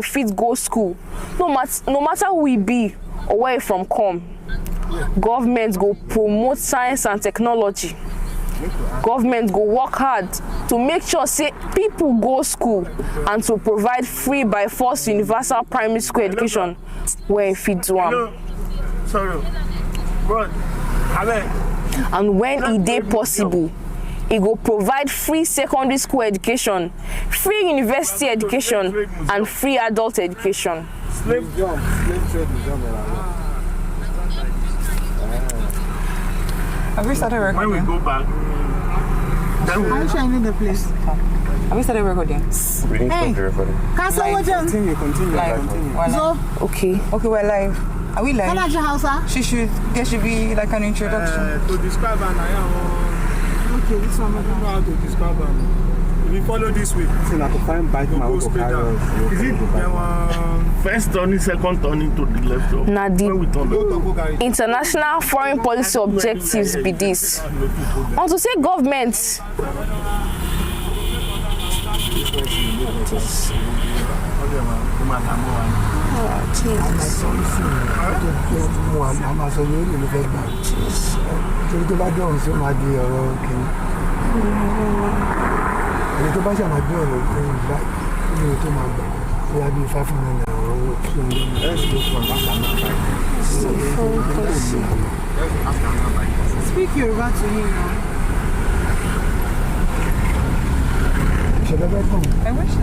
fit go school, no matter who we be or where we from come. Government go promote science and technology. Government go work hard to make sure say people go school and to provide free by force universal primary school education where fit do am. Sorry, bro. And when it dey possible, it go provide free secondary school education, free university education, and free adult education. Slave trade. Have we started recording? When we go back, then we... I'm shining the place. Have we started recording? We didn't stop the recording. Cancel what you Continue. Live. So, Okay. Okay, we're live. Are we live? Kanaja Hausa? There should be like an introduction. To describe an Okay, this one. I don't know how to describe them. If you follow this way, I have to find bike my go straight down. Is it first turning, second turning to the left? Now the When we turn left. international foreign policy objectives be this. And to say government Speak Yoruba to him now. I wish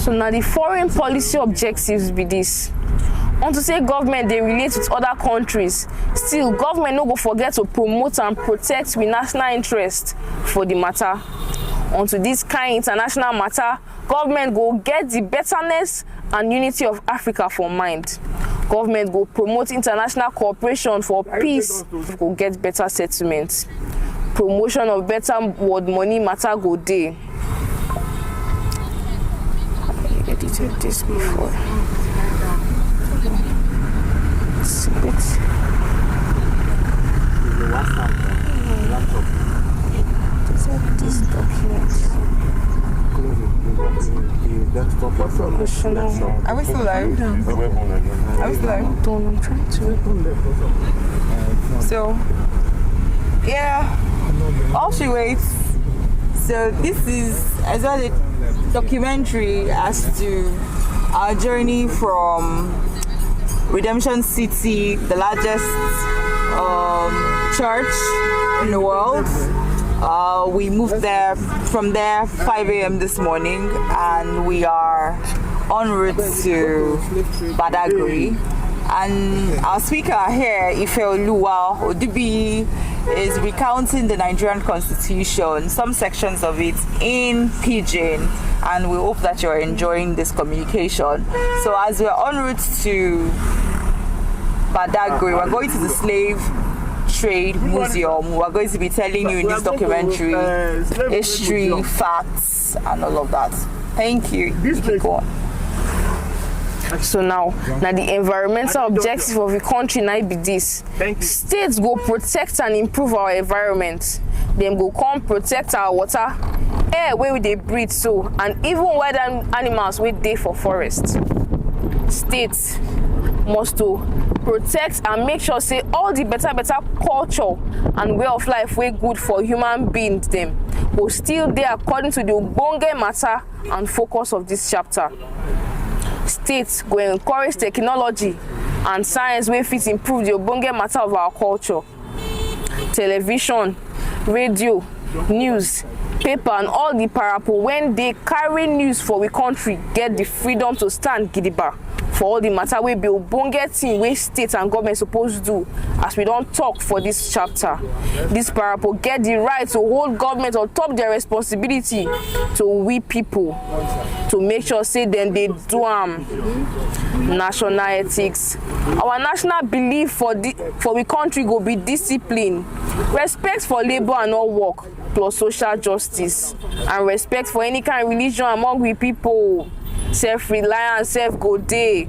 so now the foreign policy objectives be this. And to say government they relate with other countries, still government no go forget to promote and protect with national interest for the matter. Onto this kind international matter, government go get the betterness and unity of Africa for mind. Government go promote international cooperation for peace, go get better settlements. Promotion of better world money matter go dey. I edited this before. This document. Are we still live? Are we still live? Don't, I'm trying to. So, yeah, all she waits. So this is as well a documentary as to our journey from Redemption City, the largest church in the world. We moved there from there 5 a.m. this morning, and we are en route to Badagry. And our speaker here, Ifeoluwa Odibi, is recounting the Nigerian Constitution, some sections of it in Pidgin, and we hope that you're enjoying this communication. So as we're en route to Badagry, we're going to the Slave Trade Museum. We're going to be telling you in this documentary history, facts, and all of that. Thank you. Go on. So now the environmental objective of the country now be this. States go protect and improve our environment. Them go come protect our water, air where they breathe so, and even wild animals where they for forest. States must to protect and make sure say all the better culture and way of life way good for human beings them will still there according to the ogbonge matter and focus of this chapter. States go encourage technology and science wey fit improve the ogbonge matter of our culture. Television, radio, news, paper and all the parapo when they carry news for we country get the freedom to stand gidigba for all the matter wey be ogbonge thing wey state and government suppose do, as we don't talk for this chapter. This parapo get the right to hold government on top their responsibility to we people, to make sure say then they do national ethics. Our national belief for we country go be discipline, respect for labor and all work, plus social justice, and respect for any kind of religion among we people. Self-reliance, self-go day.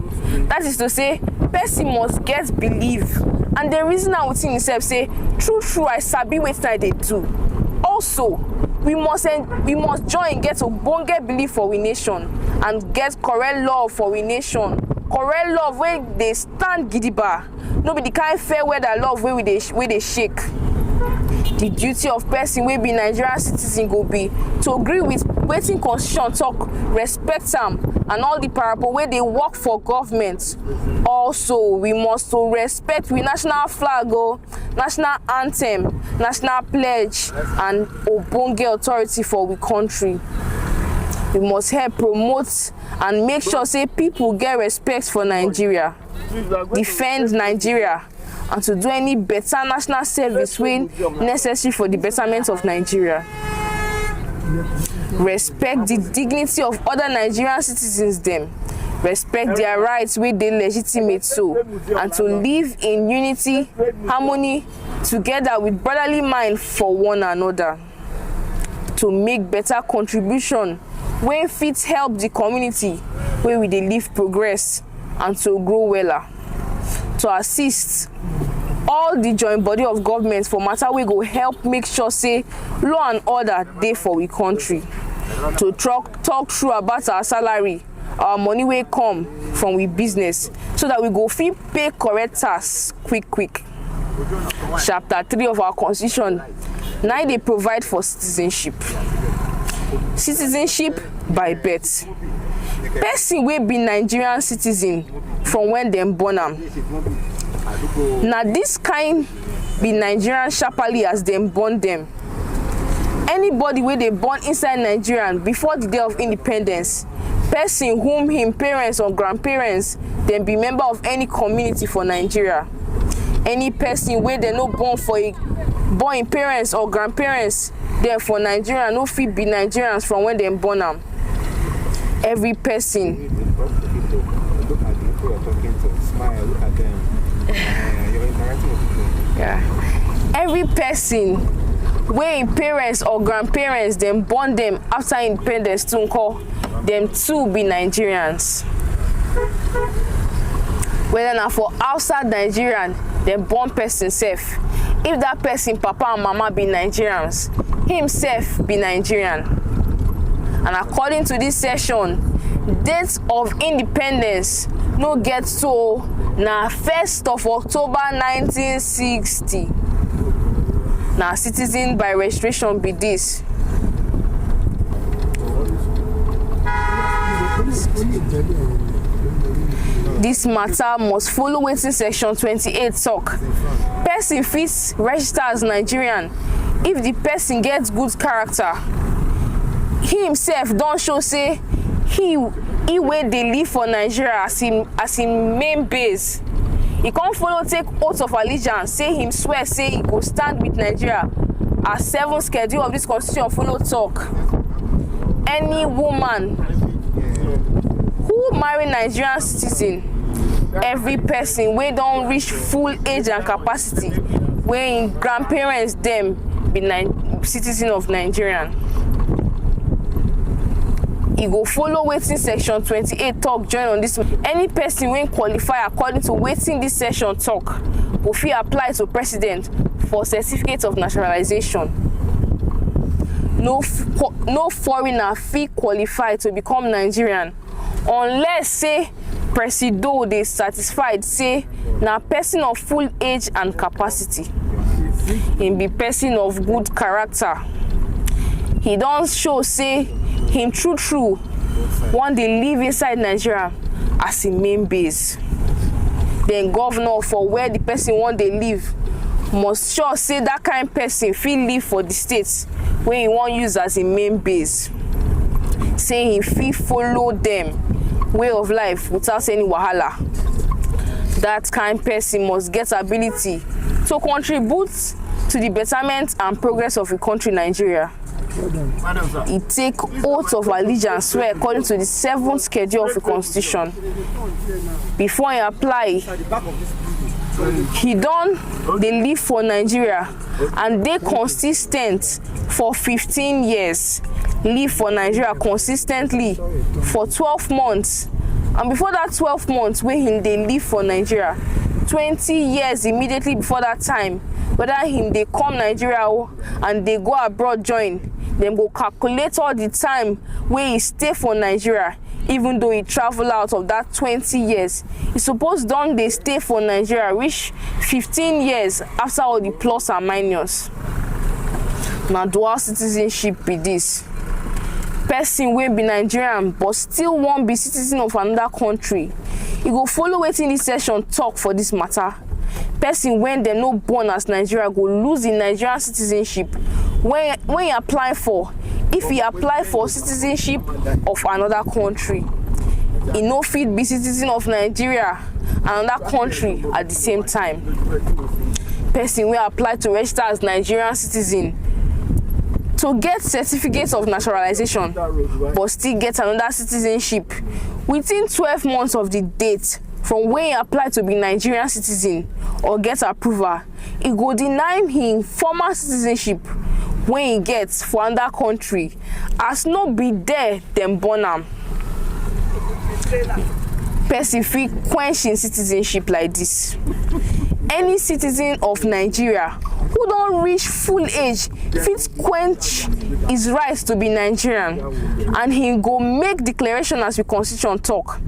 That is to say, person must get belief. And the reason I would think himself say, true, I sabi wetin I dey do. Also, we must join get ogbonge belief for we nation and get correct love for we nation. Correct love where they stand gidigba. No be the kind fair weather love where they shake. The duty of person wey be Nigerian citizen go be to agree with wetin constitution talk, respect am, and all the parapo wey dey work for government. Also, we must to respect we national flag, national anthem, national pledge, and ogbonge authority for we country. We must help promote and make sure say people get respect for Nigeria, defend Nigeria, and to do any better national service when necessary for the betterment of Nigeria. Respect the dignity of other Nigerian citizens them. Respect their rights wey dey legitimate so, and to live in unity, harmony, together with brotherly mind for one another. To make better contribution wey fit help the community where we dey live progress and to grow weller. To assist all the joint body of government for matter we go help make sure say law and order dey for we country. To talk true about our salary, our money wey come from we business, so that we go fit pay correct tax quick. Chapter 3 of our constitution now they provide for citizenship. Citizenship by birth. Person wey be Nigerian citizen from when them born am. Now this kind be Nigerian sharply as them born them. Anybody wey they born inside Nigerian before the day of independence, person whom him parents or grandparents then be member of any community for Nigeria. Any person where they no born in parents or grandparents then for Nigeria no fit be Nigerians from when them born am. Every person every person where in parents or grandparents them born them after independence to call them too be Nigerians. Whether now for outside Nigerian, them born person self. If that person papa and mama be Nigerians, himself be Nigerian. And according to this session, date of independence no get so na 1st of October 1960. Now citizen by registration be this. This matter must follow wetin section 28 talk. Person fit register as Nigerian if the person gets good character. He himself don't show say he wey dey live for Nigeria as him main base. He can't follow take oath of allegiance, say him swear say he go stand with Nigeria as 7th schedule of this constitution follow talk. Any woman who marry Nigerian citizen, every person wey don't reach full age and capacity, where in grandparents them be citizen of Nigerian. He go follow wetin section 28 talk join on this. Any person wey qualify according to wetin this section talk go fit apply to president for certificate of naturalization. No foreigner fit qualify to become Nigerian unless say presido dey satisfied say na person of full age and capacity. Him be person of good character. He don't show say him true one dey live inside Nigeria as him main base. Then governor for where the person one dey live must sure say that kind person fit live for the states where he wan use as him main base. Say he fit follow them way of life without any wahala. That kind person must get ability to contribute to the betterment and progress of the country Nigeria. He take oath of allegiance swear according to the 7th schedule of the constitution. Before he apply, he they live for Nigeria and they consistent for 15 years. Live for Nigeria consistently for 12 months. And before that 12 months where they live for Nigeria, 20 years immediately before that time, whether they come Nigeria and they go abroad join, Them go calculate all the time where he stay for Nigeria, even though he travel out of that 20 years. He supposed don't they stay for Nigeria reach 15 years after all the plus and minus. Now dual citizenship be this. Person wey be Nigerian but still won't be citizen of another country. He go follow wetin this session talk for this matter. Person when dem no born as Nigeria go lose the Nigerian citizenship when he apply for. If he apply for citizenship of another country, he no fit be citizen of Nigeria and another country at the same time. Person wey apply to register as Nigerian citizen to get certificates of naturalization but still get another citizenship within 12 months of the date from when he apply to be Nigerian citizen or get approval, he go deny him former citizenship when he gets for another country as no be there dem born am. Person fit quench him citizenship like this. Any citizen of Nigeria who don't reach full age fit quench his rights to be Nigerian, and he go make declaration as the constitution talk.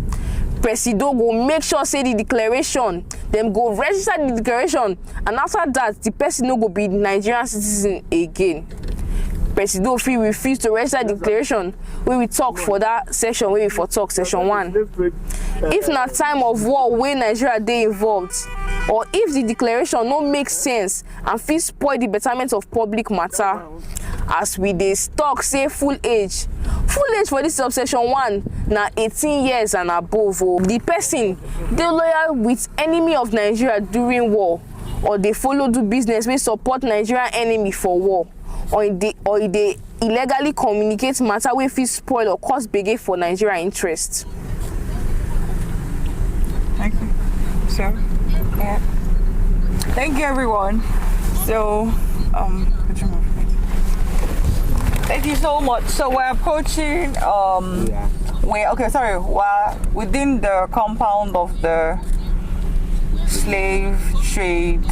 Presido go make sure say the declaration, them go register the declaration, and after that the person no go be Nigerian citizen again. Presido fit refuse to register the declaration when we talk for that section wey we for talk section 1. If na time of war wey Nigeria dey involved, or if the declaration no make sense and fit spoil the betterment of public matter, as we dey talk say full age for this subsection 1 na 18 years and above. The person dey loyal with enemy of Nigeria during war, or dey follow do business wey support Nigerian enemy for war, or e dey illegally communicate matter wey fit spoil or cause gbege for Nigeria interest. Thank you. So, yeah. Thank you, everyone. So, thank you so much. So we're approaching. We're within the compound of the slave trade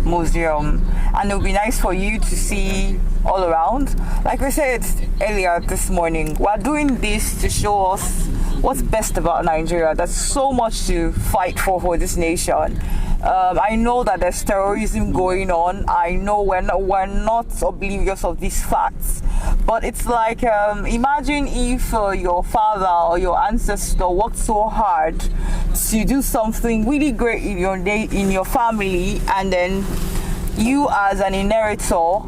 museum, and it'll be nice for you to see all around. Like I said earlier this morning, we're doing this to show us what's best about Nigeria. There's so much to fight for this nation. I know that there's terrorism going on. I know we're not oblivious of these facts. But it's like, imagine if your father or your ancestor worked so hard to do something really great in your family, and then you as an inheritor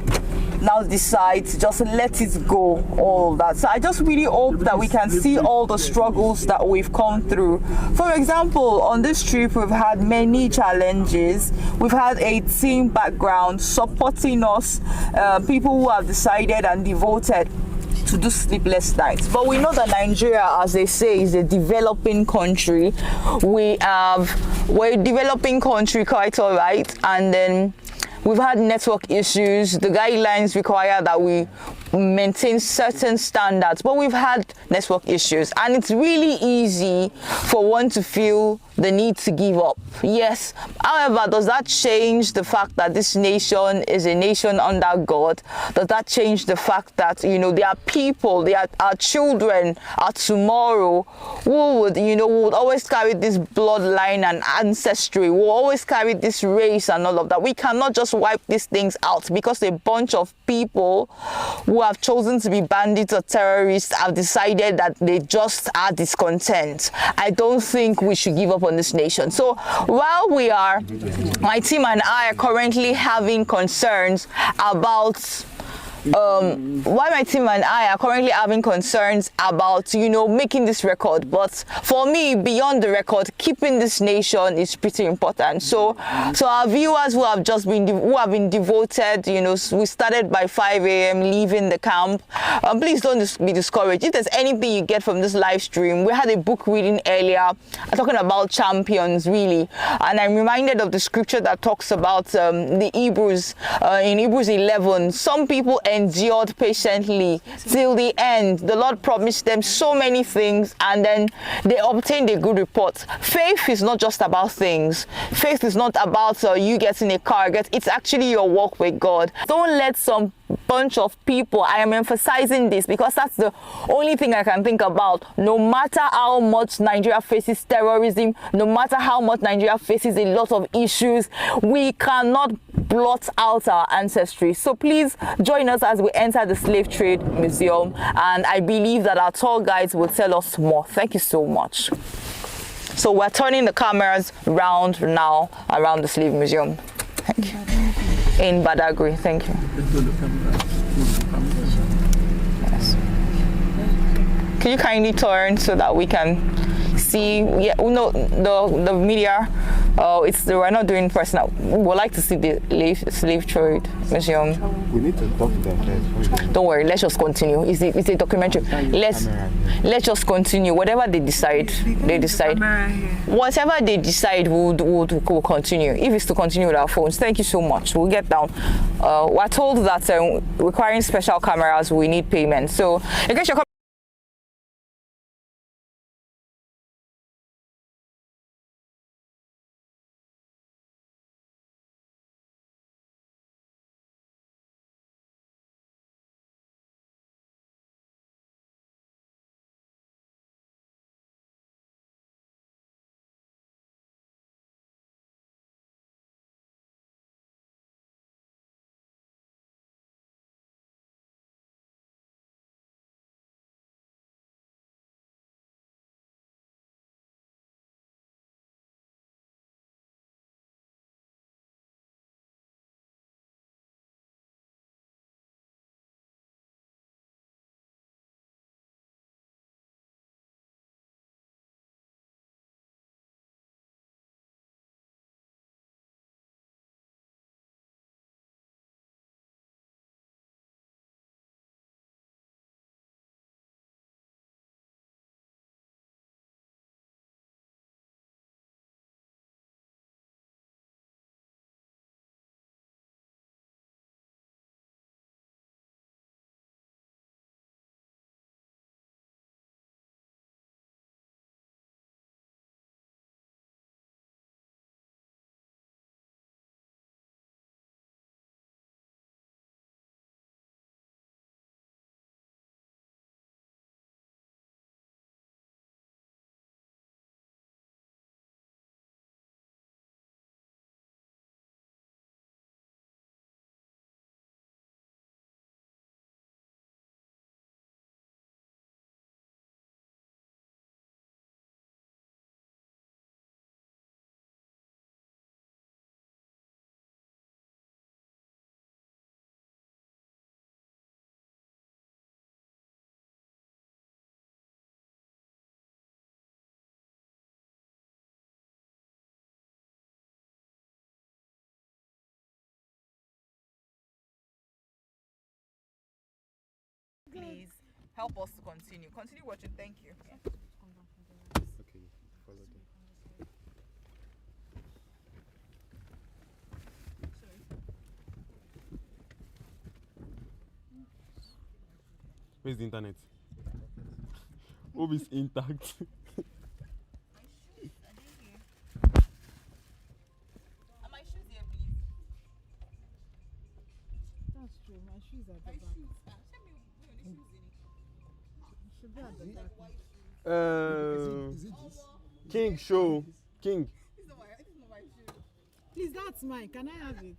now decide to just let it go, all of that. So I just really hope that we can see all the struggles that we've come through. For example, on this trip, we've had many challenges. We've had a team background supporting us, people who have decided and devoted to do sleepless nights. But we know that Nigeria, as they say, is a developing country. We're a developing country, quite all right, and then we've had network issues. The guidelines require that we maintain certain standards, but we've had network issues, and it's really easy for one to feel the need to give up. Yes, however, does that change the fact that this nation is a nation under God? Does that change the fact that, there are people, our children, our tomorrow, who would always carry this bloodline and ancestry, will always carry this race and all of that? We cannot just wipe these things out because a bunch of people who have chosen to be bandits or terrorists have decided that they just are discontent. I don't think we should give up on this nation. So while my team and I are currently having concerns about making this record, but for me, beyond the record, keeping this nation is pretty important. So our viewers who have been devoted, we started by 5 a.m. leaving the camp. Please don't be discouraged. If there's anything you get from this live stream, we had a book reading earlier talking about champions, really, and I'm reminded of the scripture that talks about the Hebrews in Hebrews 11. Some people endured patiently till the end. The Lord promised them so many things, and then they obtained a good report. Faith is not just about things. Faith is not about you getting a car. It's actually your walk with God. Don't let some bunch of people, I am emphasizing this because that's the only thing I can think about. No matter how much Nigeria faces terrorism, no matter how much Nigeria faces a lot of issues, we cannot blot out our ancestry. So please join us as we enter the Slave Trade Museum, and I believe that our tour guides will tell us more. Thank you so much. So we're turning the cameras round now around the Slave Museum. Thank you. In Badagry, thank you. Yes. Can you kindly turn so that we can see? Yeah, no, the media. We're not doing personal. We would like to see the slave trade museum. We need to talk to them first. Don't worry. Let's just continue. It's a documentary. Let's just continue. Whatever they decide, they decide. Whatever they decide, we'll continue. If it's to continue with our phones, thank you so much. We'll get down. We're told that requiring special cameras, we need payment. So in case you're please help us to continue. Continue watching. Thank you. Okay, follow them. Where's the internet? Hope it's intact. My shoes here, please. That's true. My shoes are the back. Should be at the back. Is it this? King show. King. Please, that's mine. Can I have it?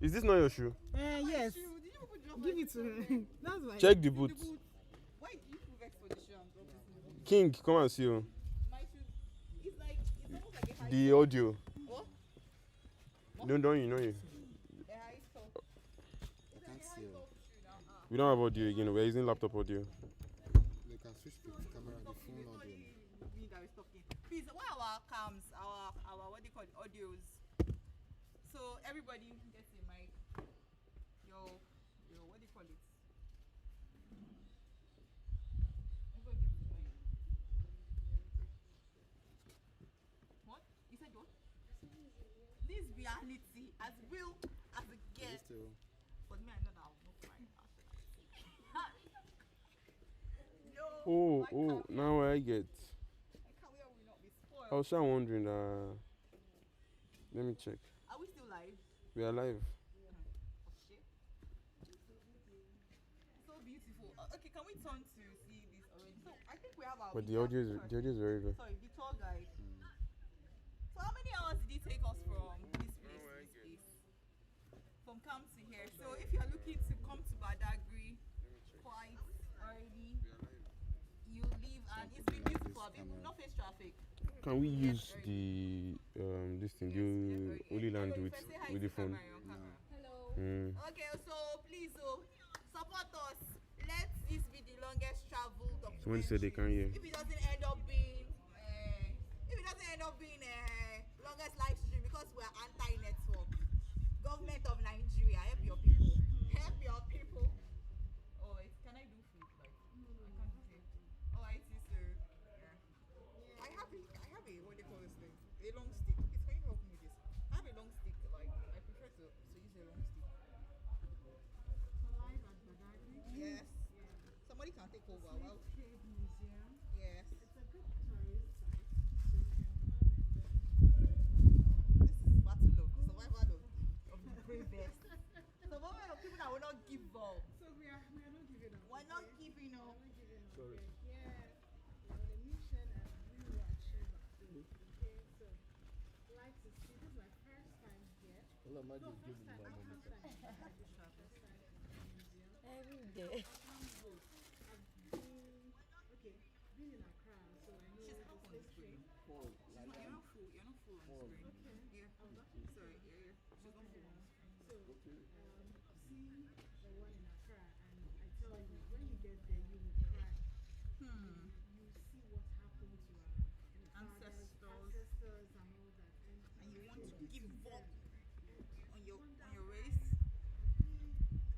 Is this not your shoe? Yes. Give it to her. That's mine. Check the boot. Why do you vex for the shoe and drop this? King, come and see you. My shoes. It's almost like a high The audio. What? Don't you know you? A high top. I can't see you. We don't have audio again. We're using laptop audio. They can switch the camera and the phone audio. That is talking. Please, why our cams, our what they call it, audios? So everybody gets a mic. Yo, what do you call it? Everybody gets a mic. What? You said what? This reality, as real as it gets. But me, I know that I will not cry. Oh, now I get. Can we will not be spoiled? I was just wondering. Let me check. Are we still live? We are live. Oh shit. So beautiful. Okay, can we turn to see this already? So I think we have our. But the audio is very good. Sorry, the tour guide. So how many hours did it take us from this place to this place? From camp to here. So if you are looking to come to Badagry quite early, you leave and it's been beautiful. We've not faced traffic. Can we use the this thing, the Holy Land with the phone? Hello. Okay, so please support us. Let this be the longest travel documentary. Someone said they can't hear. If it doesn't end up being longest live stream because we are anti-network. Government of Nigeria, help your people. Help your people. Oh, can I do food? Like, I can't do it. Oh, I see, sir. Yeah. I have a what do you call this thing? A long stick. Can you help me with this? I have a long stick. Like, I prefer to use a long stick. Live at Badagry? Yes. Yeah. Somebody can take over. Well, Trade Museum. yes. It's a good tourist site. This is battle of survival of the bravest. Survival of people that will not give up. So we are not giving up. We're not giving up. Sorry. Yeah. We're on a mission and we will achieve our goal. Okay, so like to see this is my first time here. Well, I might just give you my money. Every day. Been in Accra, so I know She's up on the screen. You're not full on the screen. Okay. Yeah. Sorry, yeah. She's not full on the screen. So, see the one in Accra, and I tell you, when you get there, you will cry. You see what happened to our ancestors and all that. And you want to give up on your race?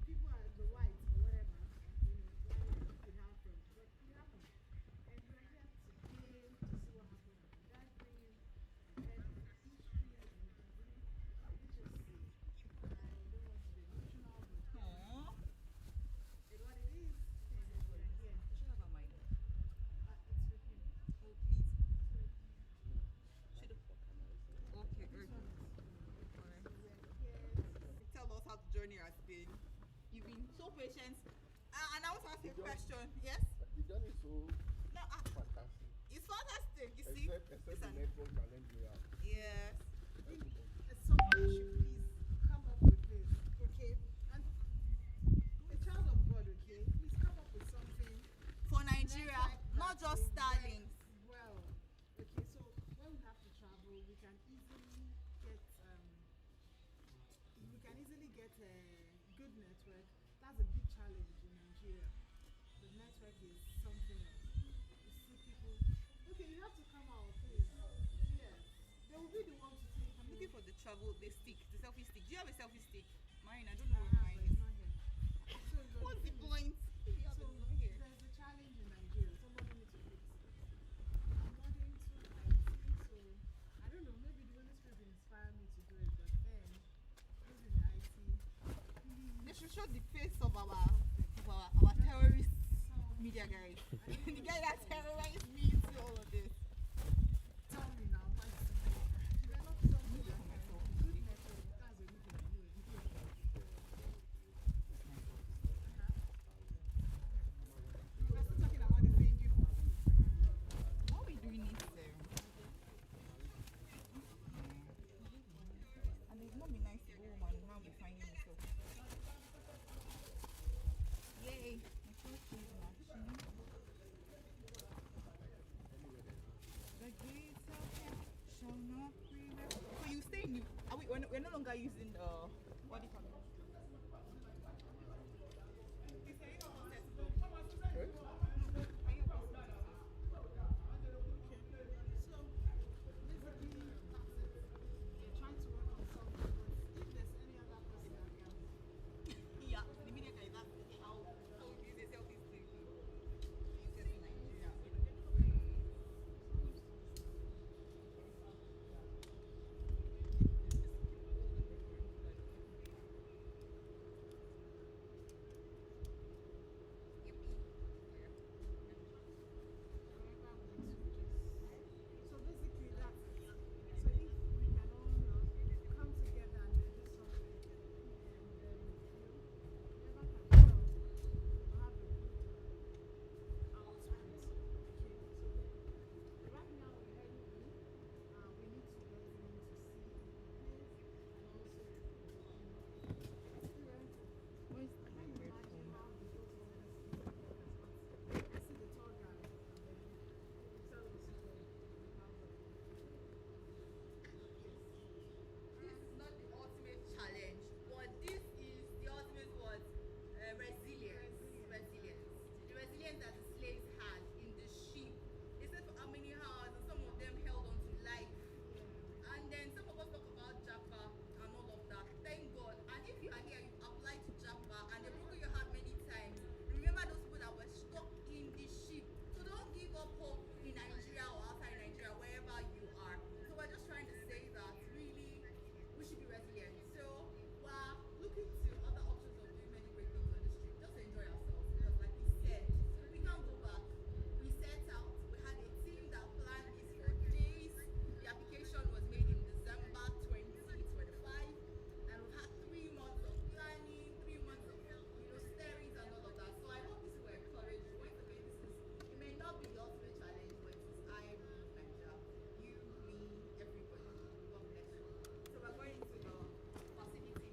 People are the whites or whatever, why it could happen, but it happened. And we're here today to see what happened in that dream, and history, and we just see. I don't want to be emotional, but Aww. it's what it is. And we're here. You should have a mic. It's with him. Oh, please. Should have. Okay, very good. Alright. Tell us how the journey has been. You've been so patient. And I want to ask you a question. Yes? The journey is so No, fantastic. it's fantastic. You see? Except the network challenge we have. Yes. Somebody should please come up with this, okay? And a child of God, okay? Please come up with something. For Nigeria, not just Starlings. Well, okay, so when we have to travel, we can easily get a good network. That's a big challenge in Nigeria. The network is something else. You see people, okay, you have to come out, please. Yes. They will be the one to take I'm you. looking for the selfie stick. Do you have a selfie stick? Mine, I don't know where mine is. What's the point? If you have So it, it's not here. there's a challenge in Nigeria. Somebody needs to fix it. I'm not into IT, so I don't know. Maybe the Holy Spirit will inspire me to do it, but then those in the IT, They should show the face of our terrorist media guy. The guy that terrorized me into all of this. tell me now. Develop something like good network. That's the reason I know it. We're still talking about the same people. What are we doing this there? And it's not be nice to go home and now be finding myself. Yay! My first day in action. The gates of hell shall not prevail. So you stay in the... We're no longer using the... What do you call it? Yeah, the media guy, that's how we use a selfie stick. Use it in Nigeria.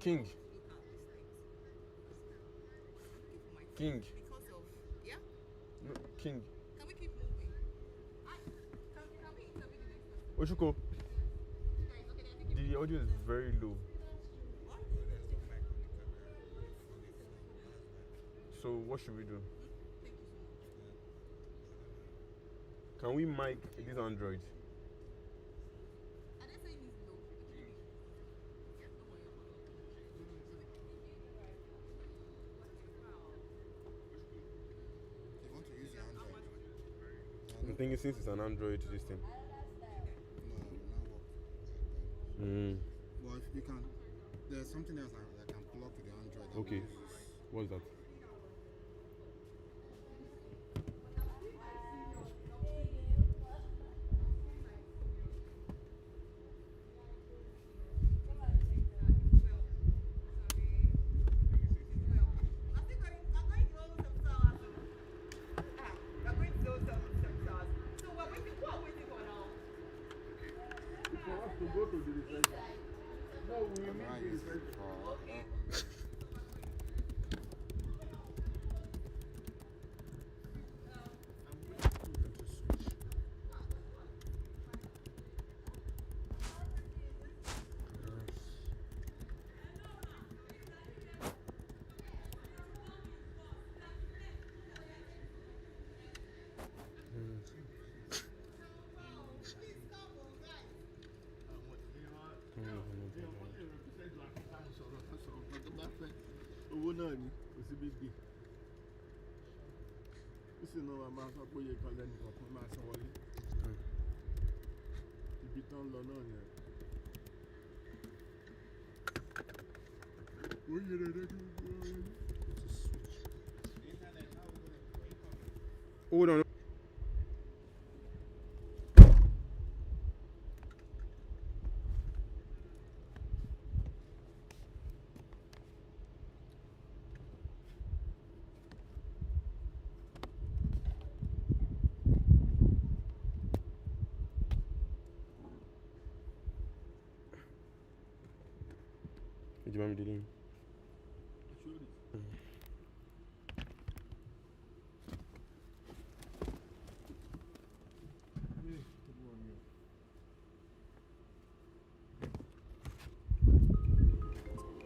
King. King. Because of, yeah? No, King. Can we keep moving? Can we interview the next person? Oshuko. The audio is very low. So what should we do? Can we mic this Android? Are they saying it's low? You want to use your Android? I'm thinking since it's an Android this thing. No, it will not work. Well, if you can, there's something else I can plug with the Android. that Okay. will use. What's that? For us to go to the reception. No, we will Camera meet the is reception. for owó náà ni kò sí big deal ó sì náà wà máa sọ pé iye kan lẹ́nu kọ̀ọ̀kan máa san wọlé ibi tán lọ náà yẹn. ó yẹ rẹ̀ Hold on. Do you want me to do?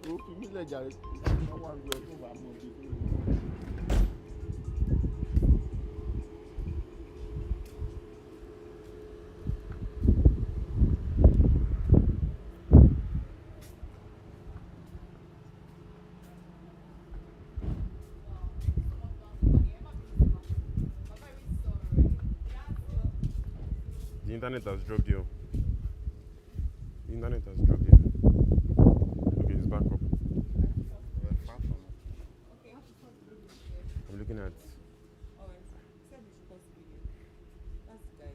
ó fi mílẹ̀ jàre wọ́n wá lu ẹ̀ tó bá mọ̀ bí tó lè. The internet has dropped you. The internet has dropped you. Okay, it's back up. we're far from it. I'm looking at. Oh, he said we should post the video. That's the guy.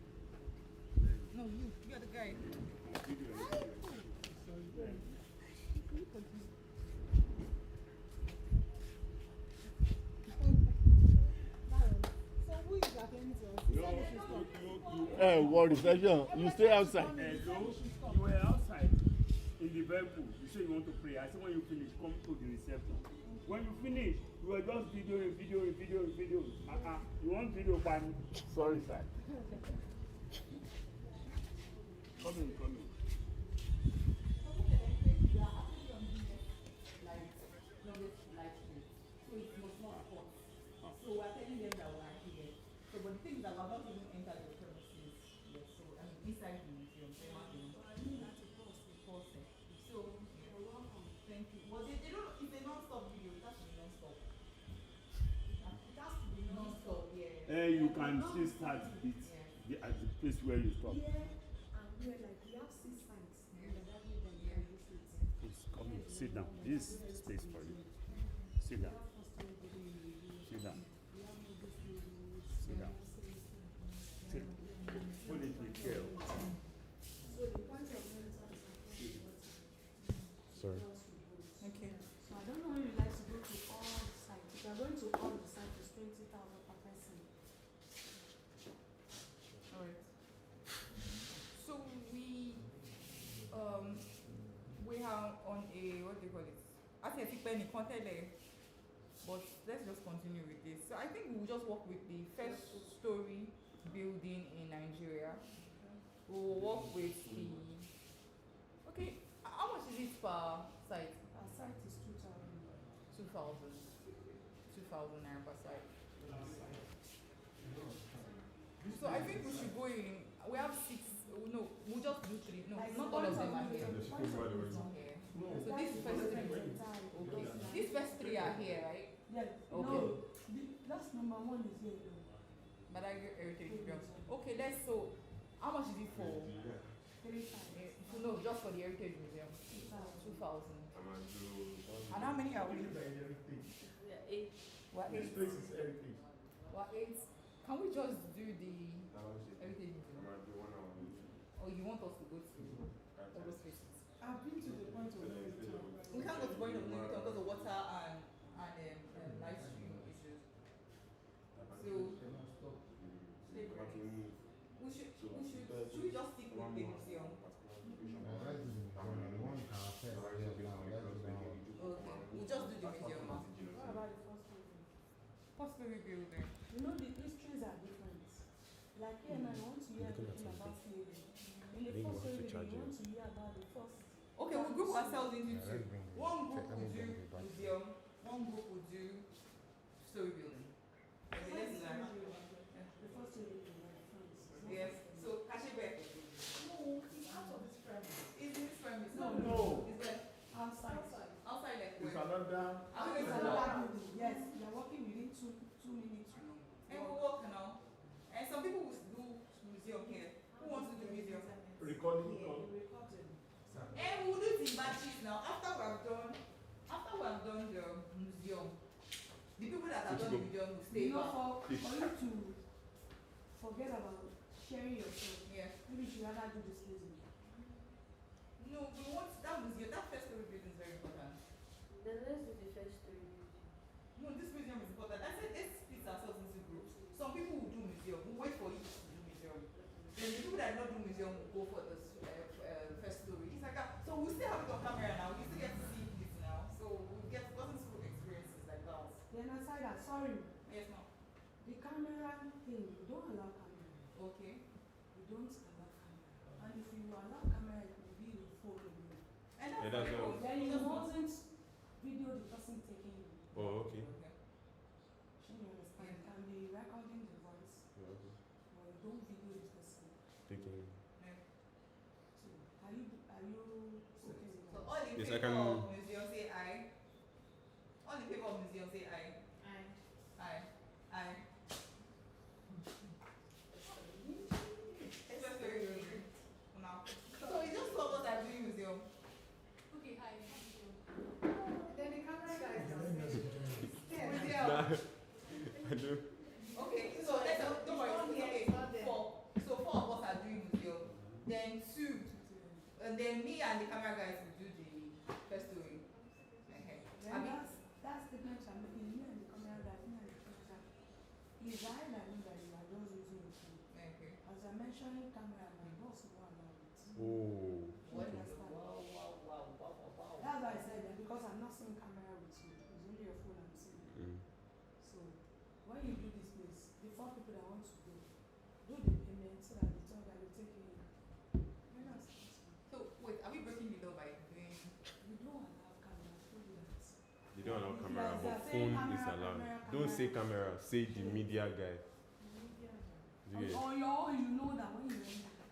No, you are the guy. So who is attending to us? He said we should stop. What reception? You stay outside. So you were outside in the vehicle. You say you want to pray. I said when you finish, come to the reception. When you finish, you were just videoing. You want video pan? Sorry, sir. Come in. So we're telling them that we're here. So, but the thing is that we're not even entered the premises yet. So, I mean, inside the museum, they have been pause it. So, thank you. But they don't, it's a non-stop video. It has to be non-stop. It has to be non-stop, yeah. You can still start it at the place where you stop. Here and here, like we have 6 sites. And the government can use it. Please come in. Sit down. This is space for you. Sit down. Sit down. Sit down. Sit. Hold it with care. So the point of mental is Sorry. Okay. so I don't know if you like to go to all the sites. If you're going to all the sites, it's 20,000 per person. Alright. So we are on a, what do you call it? but let's just continue with this. So I think we'll just work with the first story building in Nigeria. We'll work with the. Okay, how much is it per site? Our site is 2,000. 2,000 naira per site. So I think we should go in. We have 6. No, we'll just do 3. No, not all of them are here. Okay. So these first 3. Okay. These first 3 are here, right? Yeah. Okay. No, that's number 1 is here. Badagry Heritage Museum. Okay, let's so. How much is it for? 3,000. So no, just for the Heritage Museum. 2,000. And how many are we? Yeah, 8. What 8? This place is heritage. What 8? Can we just do the Heritage Museum? Or you want us to go to all those places? I've been to the point of We can't go to Point of No Return because of water and live stream issues. So should we just stick with the museum? Okay, we'll just do the museum now. What about the first building? First story building. You know, the histories are different. Like here now, you want to hear everything about slavery. In the first story building, you want to hear about the first. Okay, we'll group ourselves into 2. One group will do museum, one group will do story building. Okay, let's learn. The first story building, like France. Yes, so Kashebe. No, it's out of this premise. Is this premise? No. Is that Outside. outside like It's where? another. It's another building. Yes, you are working within 2 minutes. And we'll walk now. And some people will do museum here. Who wants to do museum? Recording. And we'll do it in batches now. After we have done the museum, the people that have done the museum will stay You know, back. for you to forget about sharing yourself, Yeah. maybe you should rather do this lazy. No, we want that museum. That first story building is very important. Then let's do the first story. No, this museum is important. I said let's split ourselves into groups. Some people will do museum. We'll wait for each to do museum. Then the people that don't do museum will go for the first story. It's like that. So we'll still have it on camera now. You still get to see it now. So we'll get gotten through experiences like that. Then aside that, sorry, Yes, ma'am. the camera thing, we don't allow camera. Okay. We don't allow camera. And if you allow camera, it will be the phone. And Yeah, that's that's very all. good. Then you mustn't video the person taking you. Oh, okay. Okay. You understand? You can be recording the voice, Yeah, okay. but you don't video the person. Taking. Yeah. So, are you speaking with So us? all in Yes, I favor can- of museum say aye. All in favor of museum say aye. Aye. Aye. Aye. Let's very good. Now. So it's just 2 of us that are doing museum. Okay, hi. Then the camera guys Museum. I do. Okay, so let's don't worry. Okay, 4. So 4 of us are doing museum. Then 2, and then me and the camera guys will do the first story. Okay. Then that statement I'm making, me and the camera guy, me and the camera, is I that know that you are just using it. Okay. As I mentioned camera, my boss will allow it. Oh. You understand? Wow. That's why I said that, because I'm not seeing camera with you. It's only your phone I'm seeing. Mm. So when you do this place, the 4 people that want to go, do the payment so that the tour guide will take you in. You understand? So wait, are we breaking the law by doing? We don't allow camera, don't do that. You don't allow camera, Yes, but say phone camera, is allowed. camera, Don't say camera. camera, say the media guy. Do you get it? On your own, you know that when you enter,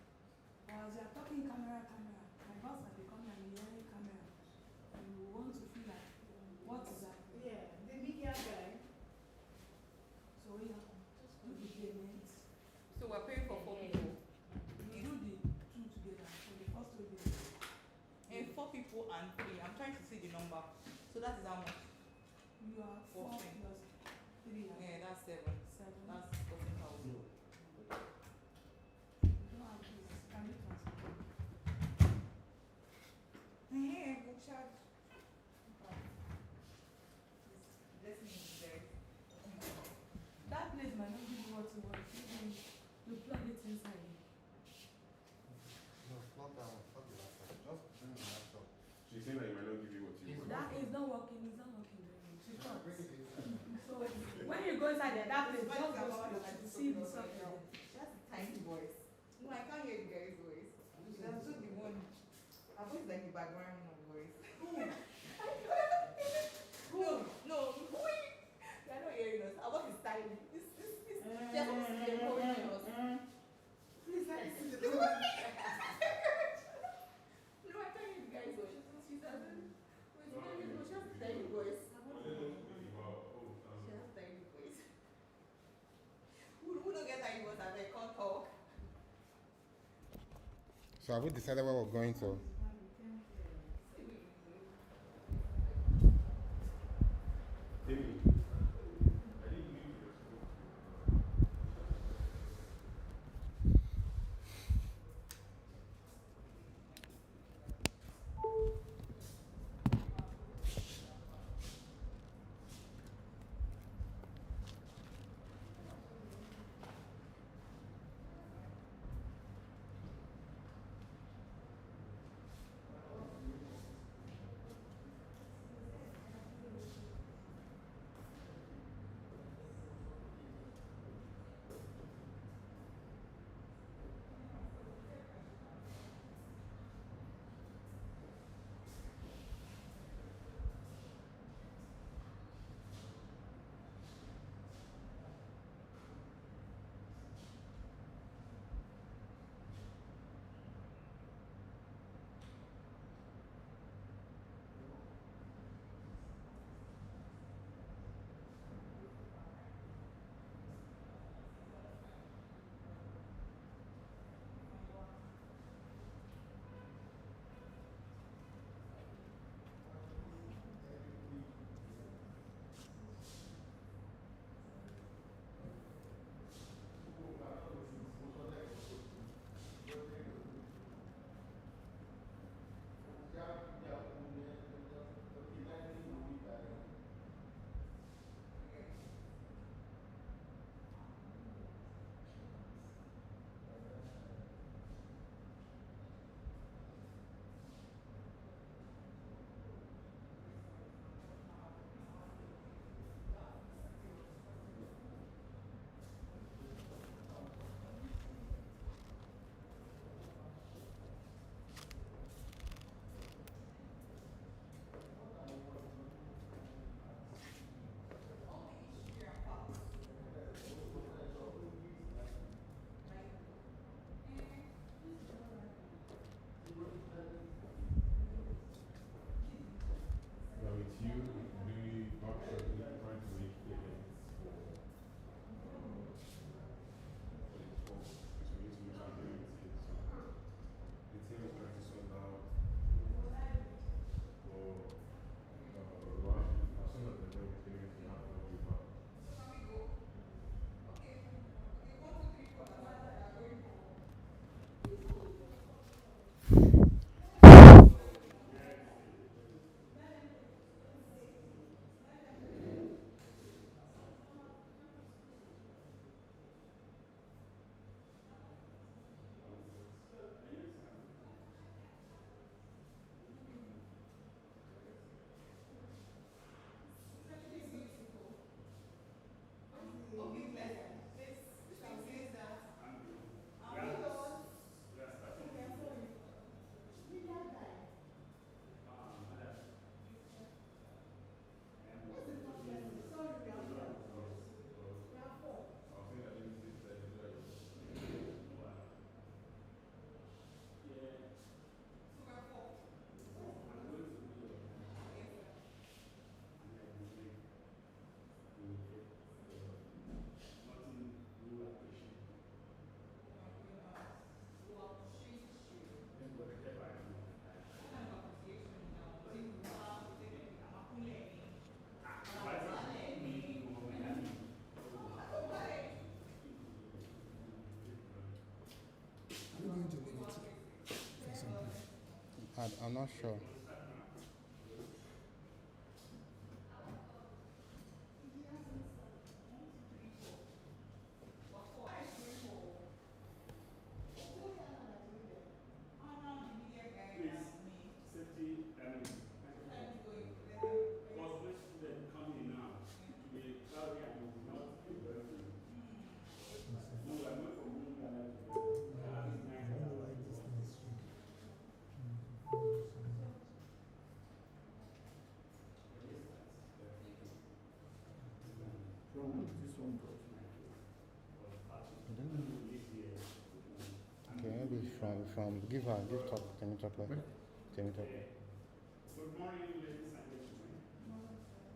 or as you are talking camera, my boss might be coming and hearing camera, and you want to feel like, what is that? Yeah, the media guy. So we have just do the payment. So we're paying for 4 people. You do the 2 together. So the first will be And 4 people and 3. I'm trying to see the number. So that is how much? you are 4 14. plus 3 and Yeah, that's 7. 7. That's 14,000. You don't have this. Can you transfer? Yeah, good charge. This means there. That place might not give you what you want. You plug it inside. No, not that one. Not the laptop. Just bring the laptop. She's saying that you might not give you what you want. That is not working background voice. No. They're not hearing us. Our work is styling. This. They're supposed to be encouraging us. Please, I see the No, I'm telling you guys, she doesn't. Wait, no, she has a tiny voice. She has a tiny voice. Who don't get tiny voice and they can't talk? So have we decided where we're going to? I'm not sure. from. Give talk. Temitope. Temitope. Good morning, ladies and gentlemen.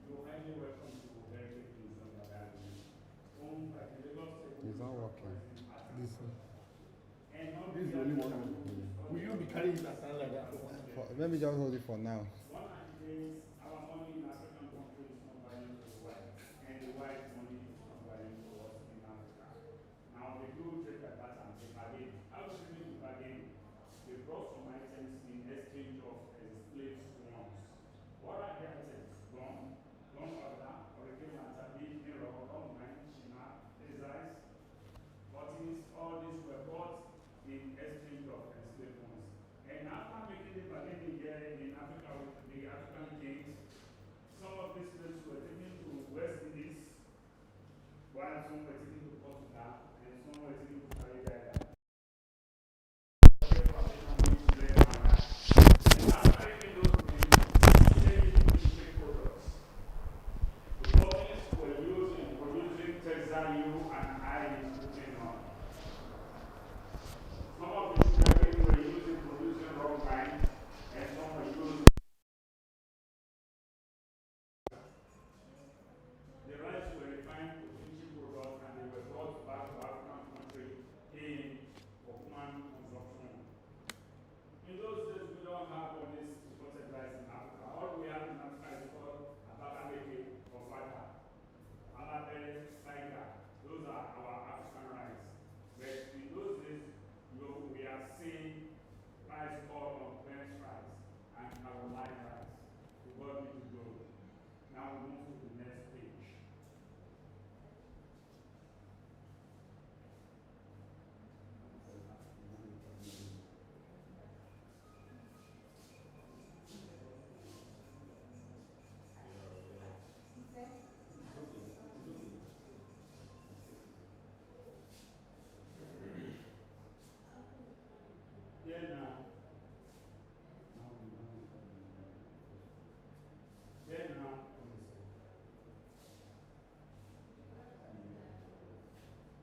You're highly welcome to Heritage Museum Badagry, owned by the Lagos State. It's not working. This And is the only one. Will you be carrying it around like that? Let me just hold it for now. one of the days, our money in African countries is not valued to the white, and the white money is not valued to us in Africa. Now, they do take that and they bargain. How do they do bargain? They brought some items in exchange of enslaved ones. What are the items? Gum powder, hurricane antabi, mirror, rum wine, china, desires, buttons, all these were bought in exchange of enslaved ones. And after making the bargaining here in Africa with the African kings, some of these slaves were taken to West Indies, while some were taken to Portugal, and some were taken to Caribbean.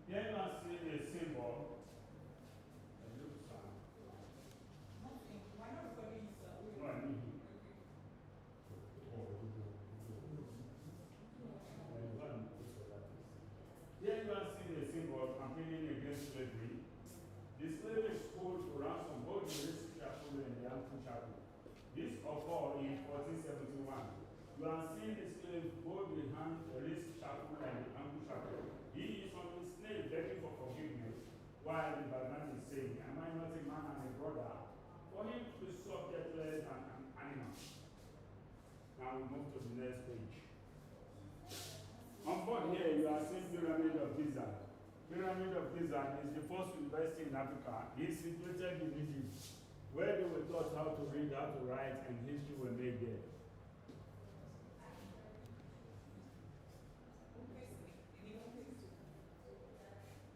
Here you are seeing a symbol. Here you are seeing a symbol campaigning against slavery. The slave is called to ransom both the British Chapel and the Yankee Chapel. This occurred in 1471. You are seeing the slave hold the hand the British Chapel and the Yankee Chapel. He is on his slave begging for forgiveness, while the Bagman is saying, am I not a man and a brother? For him to be subjectless and an animal. Now we move to the next page. On board here, you are seeing Pyramid of Giza. Pyramid of Giza is the first university in Africa. It is situated in Egypt, where they were taught how to read, how to write, and history were made there.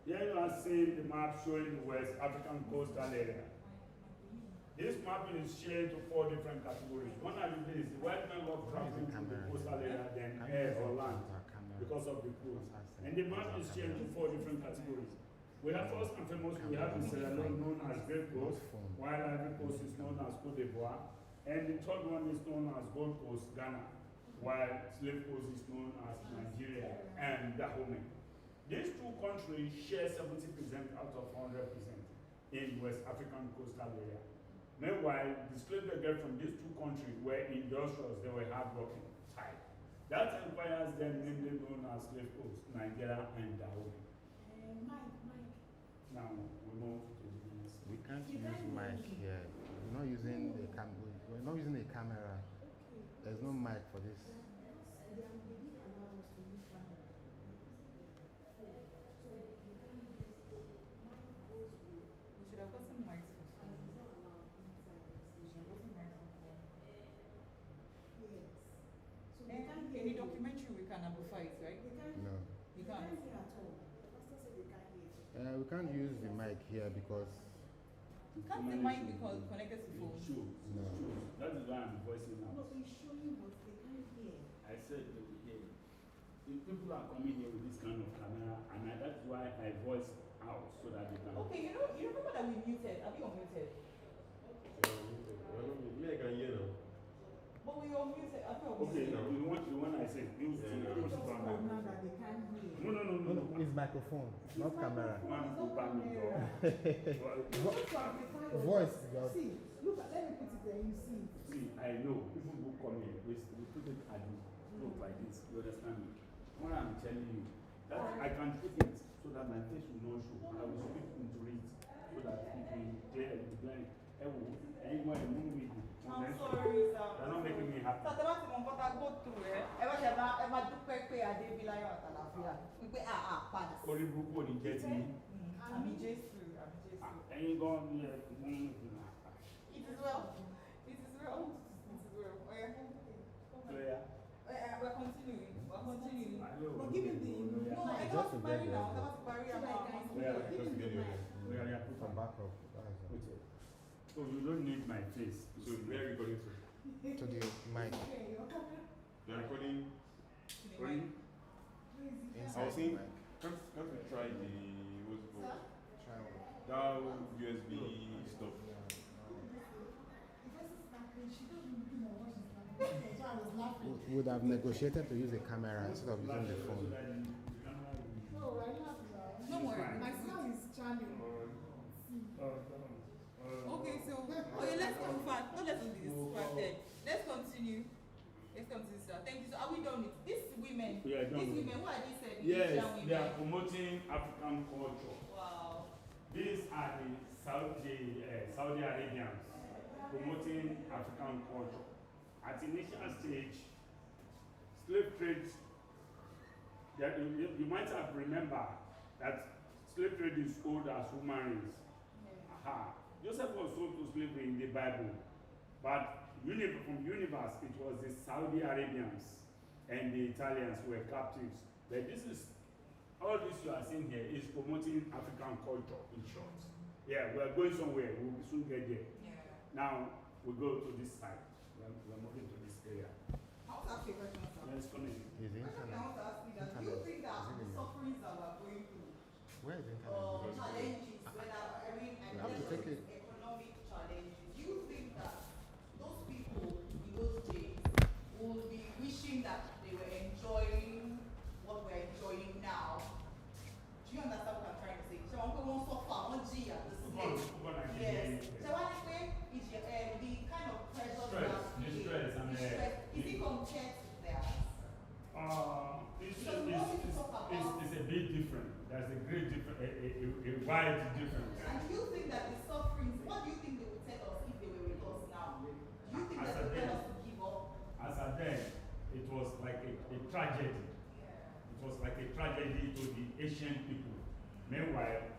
Here you are seeing the map showing the West African coastal area. This map is shared to 4 different categories. One of it is the white men love traveling to the coastal area than air or land because of the cruise. And the map is shared to 4 different categories. We have first and foremost, we have the Sierra Leone known as Great Coast, while Ivory Coast is known as Côte d'Ivoire, and the third one is known as Gold Coast, Ghana, while Slave Coast is known as Nigeria and Dahomey. These 2 countries share 70% out of 100% in West African coastal area. Meanwhile, the slave they get from these 2 countries were industrials, they were hardworking type. That inspires them namely known as Slave Coast, Nigeria and Dahomey. Mike. Now we move to the next. We can't use mic here. We're not using the We're not using a camera. There's no mic for this. Any documentary we can amplify it, right? No. You can't. We can't use the mic here because Can't the mic be connected to phone? no. That is why I'm voicing out. No, he's showing what they can't hear. I said they will hear. If people are coming here with this kind of camera, and that's why I voice out so that they can. Okay, you remember that we muted? Have you unmuted? microphone, not camera. Man, go back me door. Voice. See, look at, let me put it there, you see. See, I know people who come in, we put it at the look like this. You understand me? What I'm telling you, that I can put it so that my face will not show. I will speak into it so that it will clear the blind. Anyone move with you. I'm sorry, sir. They're not making me happy. So, tẹ́lá tí mo kọ́ta go through ẹ̀, ẹ bá dúpẹ́ pé Adébíláyọ̀ àtàlàfíà. Wípé padà. Orí burúkú ò ní jẹ́ ti yín. Àmì Jésù, àmì Jésù. Ẹ̀yin gan ni ẹ ní It is well. It is well. It is well. prayer. We're continuing. We're continuing. But give him the No, I just marry now. I was married now. Just to get you Yeah, put some backup. So you don't need my face. So where are you recording to? To the mic. You're recording. Going? I was saying, can't we try the what's it called? That USB stuff. We would have negotiated to use a camera instead of using the phone. Don't worry. My son is charming. Okay, so let's go fast. Don't let us be distracted. Let's continue. Let's continue, sir. Thank you. So are we done with these women? We are done These with women, what are they said? Yes, they are promoting African culture. Wow. These are the Saudi Arabians promoting African culture. At initial stage, slave trade, you might have remembered that slave trade is old as human race. Aha. Joseph was sold to slavery in the Bible, but from universe, it was the Saudi Arabians and the Italians who were captives. But all this you are seeing here is promoting African culture in short. Yeah, we are going somewhere, we will soon get there. Yeah. Now, we go to this side. We are moving to this area. I want to ask you a question, sir. Let's come in. Is the I want internet? to ask you that. Do you think that the sufferings that we're going through, Where is the internet? challenges, whether You have to take it. economic challenges, do you think that those people in those days will be wishing that they were enjoying what we're enjoying now? Do you understand what I'm trying to say? So I'm going to suffer one G at the slave. Yes. So what is the kind of pressure Stress, they are the feeling? stress and The stress. Is it compared to theirs? It's a bit different. There's a great difference, a wide difference. And do you think that the sufferings, what do you think they would tell us if they were with us now? Do you think that they would tell us to give up? As at then, it was like a tragedy. It was like a tragedy to the Asian people. Meanwhile,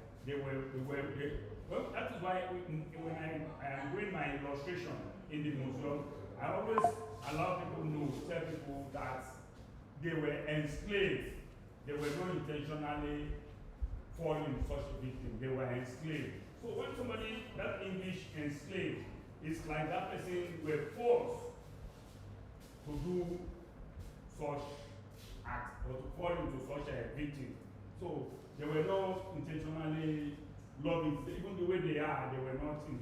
well, that is why when I am doing my illustration in the museum, I always allow people to know, tell people that they were enslaved. They were not intentionally falling such a victim. They were enslaved. So when somebody, that English enslaved, it's like that person were forced to do such act or to fall into such a victim. So they were not intentionally loving. Even the way they are, they were not. So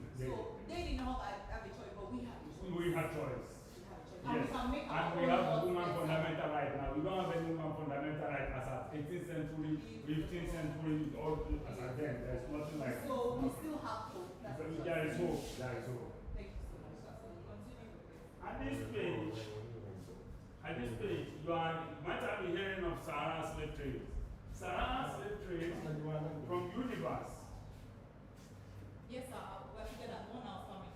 they did not have a choice, but we have a choice. We have choice. And Yes. we can make our And we own have laws woman better. fundamental right now. We don't have any woman fundamental right as at 18th century, 15th century, or as at then. There's nothing like. So we still have hope. That's what There is you're hope. saying. There is hope. Thank you so much, sir. So we'll continue with this. At this page, you might have been hearing of Sahara slave trade. Sahara slave trade from universe. Yes, sir. We're together. 1 hour family.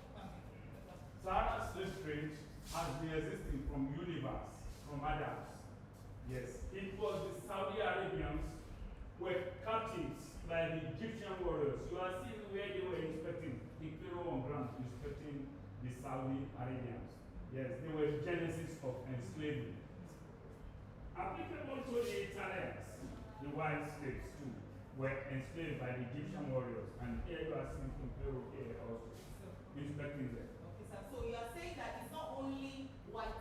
Sahara slave trade has been existing from universe, from Adams. Yes, it was the Saudi Arabians were captives by the Egyptian warriors. You are seeing where they were inspecting the Pharaoh on ground, inspecting the Saudi Arabians. Yes, they were the genesis of enslavement. Applicable to the Italians, the white slaves too, were enslaved by the Egyptian warriors, and here you are seeing Pharaoh here also inspecting them. Okay, sir. So you are saying that it's not only white,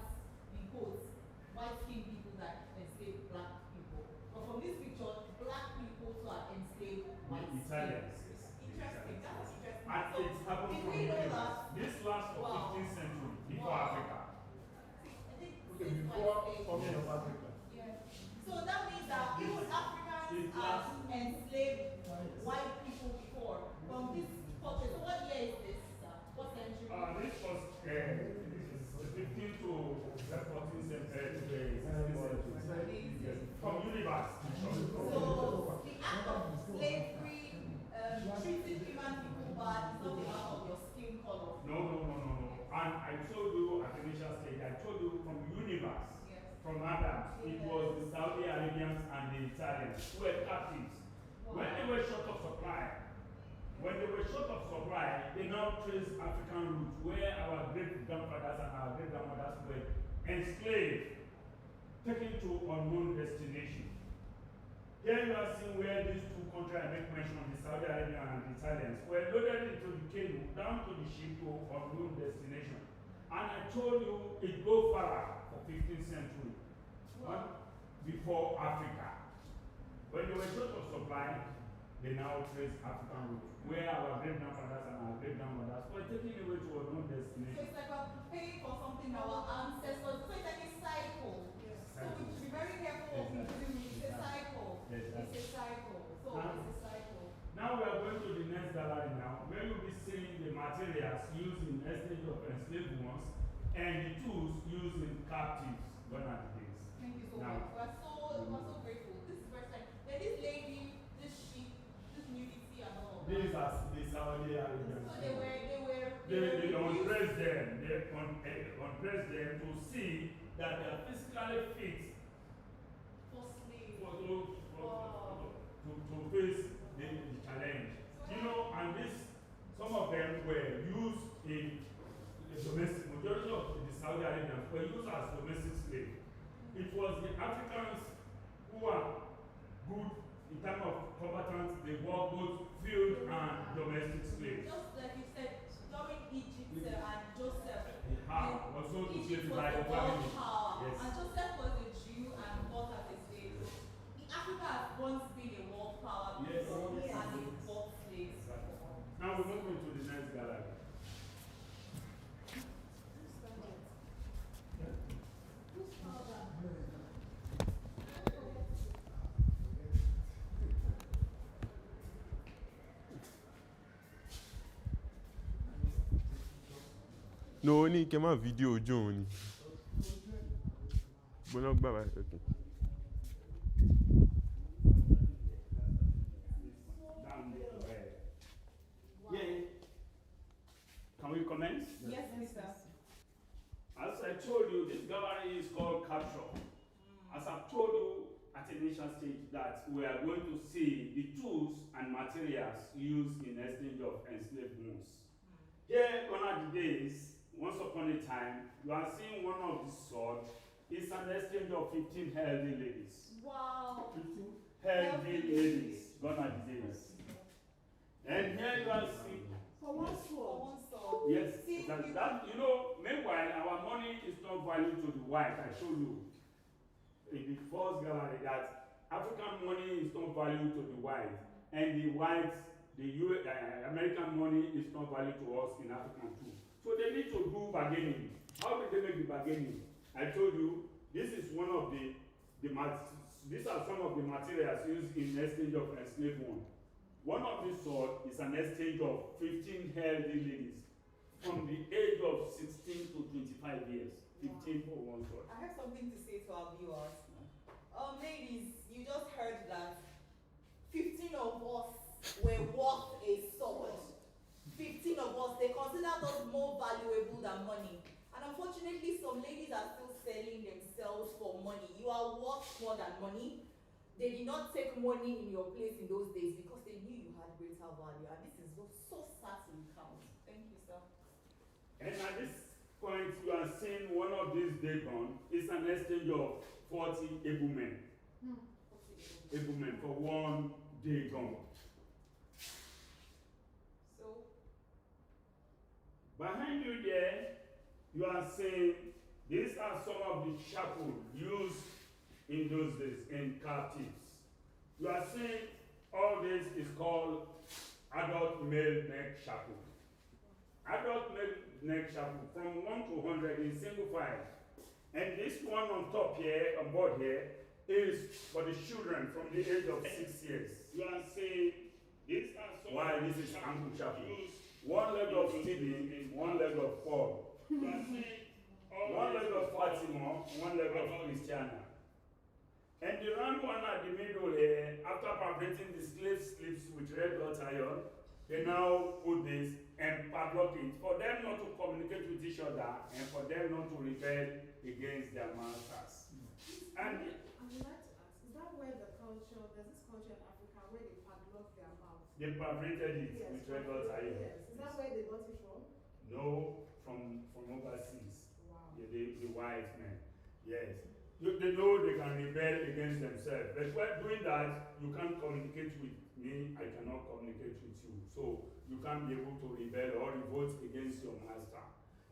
in quotes, white-skinned people that enslave black people, but from this picture, black people also are enslaved white Italians. Interesting. That's interesting. And So it happened did from we know universe. that? This last of Wow. 15th century, before Wow. Africa. I think Okay, this before white coming slave- of Africa. Yeah. So that means that even Africans It are lasts- bad, it's not the amount of your skin color. No. And I told you at the initial stage, I told you from the universe, Yes. from Adam, it Yes. was the Saudi Arabians and the Italians who were captives. Wow. When they were short of supply, they now traced African roots where our great-grandfathers and our great-grandmothers were enslaved, taken to unknown destination. Here you are seeing where these two countries I make mention of, the Saudi Arabian and the Italians, were loaded into the canoe down to the ship to unknown destination. And I told you it go far for 15th century, before Africa. When they were short of supply, they now trace African roots, where our great-grandfathers and our great-grandmothers were taken away to unknown So destination. it's like we're paying for something our ancestors. So it's like a cycle. So we should be very careful of including it. It's a cycle. Yes, It's a cycle. So it's a cycle. Now we are going to the next gallery now, where you'll be seeing the materials used in exchange of enslaved ones and the tools used in captives gone are the days. Thank you so Now, much. We're so grateful. This is first time. Then this lady, this sheep, this nudity and all. these are the Saudi Arabians. So they were They reduced. undress them. They undress them to see that they are physically fit For slaves. to face the challenge. You know, and some of them were used in the domestic, majority of the Saudi Arabians were used as domestic slaves. It was the Africans who are good in terms of combatants, they were both field and domestic slaves. Just like you said, during Egypt and Joseph, Also to Egypt slave was by the the world family. power, Yes. and Joseph was a Jew and fought as a slave. So Africa has once been a world power Yes. before, Yes. and it fought slaves. Now we move into the next gallery. No, ní kẹ́ máa fídíò ojú òun ni. Gbọ́nà gbà wá ẹ̀kùn. Down there. Yeah. Can we comment? Yes, Mr. As I told you, this gallery is called Capture. As I've told you at initial stage that we are going to see the tools and materials used in exchange of enslaved ones. Here, gone are the days, once upon a time, you are seeing one of the swords. It's an exchange of 15 healthy ladies. Wow. 15 healthy ladies, gone are the days. And here you are seeing. For one sword. Yes, See, that, you know, meanwhile, our money is not valued to the white. I showed you in the first gallery that African money is not valued to the white, and the white, American money is not valued to us in African too. So they need to do bargaining. How did they make the bargaining? I told you, this is one of these are some of the materials used in exchange of enslaved one. One of these swords is an exchange of 15 healthy ladies from the age of 16 to 25 years. 15 for one sword. I have something to say to our viewers. Ladies, you just heard that 15 of us were worth a sword. 15 of us, they considered us more valuable than money. And unfortunately, some ladies are still selling themselves for money. You are worth more than money. They did not take money in your place in those days because they knew you had greater value. And this is so sad to count. Thank you, sir. And at this point, you are seeing one of these Dagon is an exchange of 40 able men. Able men for one Dagon. So, behind you there, you are seeing these are some of the shackles used in those days in captives. You are seeing all this is called adult male neck shackle. Adult male neck shackle from 1 to 100 in single file. And this one on top here, on board here, is for the children from the age of 6 years. You are seeing these are some why this is ankle shackle. One leg of Stephen, one leg of Paul. You are seeing one leg of Fatima, one leg of Christiana. And the round one at the middle here, after perforating the slave slips with red hot iron, they now put this and padlock it for them not to communicate with each other and for them not to rebel against their masters. And I would like to ask, is that where the culture, there's this culture in Africa where they padlock their mouths? they perforated it Yes, with red hot iron. yes. Is that where they got it from? No, from overseas. Wow. Yeah, the white men. Yes. They know they can rebel against themselves. But while doing that, you can't communicate with me, I cannot communicate with you. So you can't be able to rebel or revolt against your master.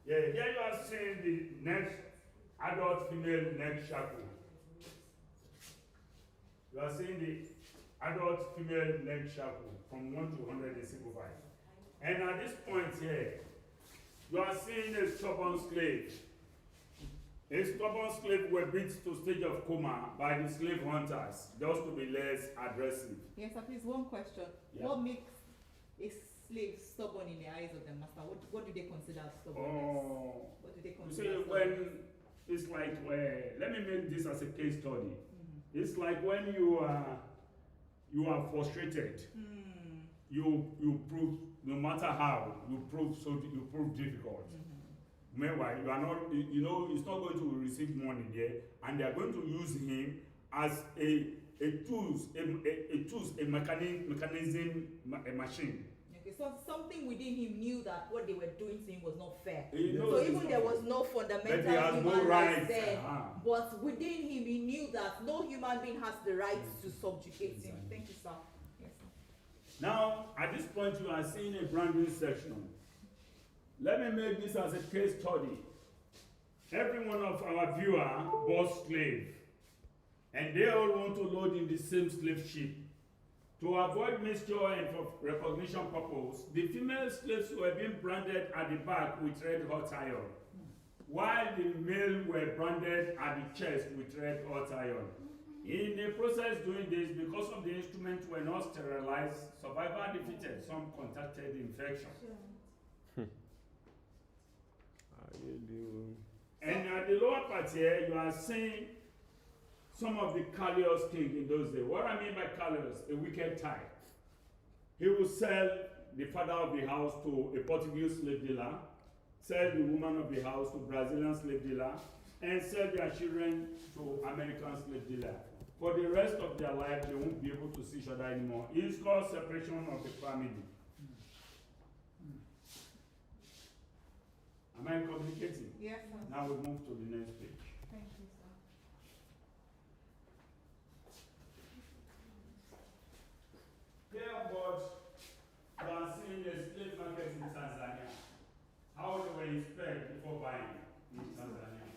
Yeah, here you are seeing the next adult female neck shackle. You are seeing the adult female neck shackle from 1 to 100 they simplify. And at this point here, you are seeing a stubborn slave. A stubborn slave were beat to stage of coma by the slave hunters, just to be less aggressive. Yes, sir, please, one question. Yeah. What makes a slave stubborn in the eyes of the master? What do they consider stubbornness? Oh, What do they you consider see, stubbornness? when it's like, let me make this as a case study. It's like when you are frustrated, you prove, no matter how, you prove difficult. Meanwhile, you are not, you know, he's not going to receive money there, and they are going to use him as a mechanism, a machine. Okay, so something within him knew that what they were doing to him was not fair. He knows So it's even not there fair. was no fundamental But he has human no rights rights. there. Uh-huh. But within him, he knew that no human being has the right to subjugate him. Thank you, sir. Yes, sir. Now, at this point, you are seeing a brand new section. Let me make this as a case study. Every one of our viewers bought slave, and they all want to load in the same slave ship. To avoid mixture and for recognition purpose, the female slaves were being branded at the back with red hot iron, while the male were branded at the chest with red hot iron. In the process doing this, because of the instruments were not sterilized, survivor defeated, some contacted infection. And at the lower part here, you are seeing some of the callous king in those days. What I mean by callous, a wicked type. He will sell the father of the house to a Portuguese slave dealer, sell the woman of the house to Brazilian slave dealer, and sell their children to American slave dealer. For the rest of their life, they won't be able to see each other anymore. It's called separation of the family. Am I communicating? Yes, sir. Now we move to the next page. Thank you, sir. Here about you are seeing the slave market in Tanzania. How they were inspected before buying in Tanzania.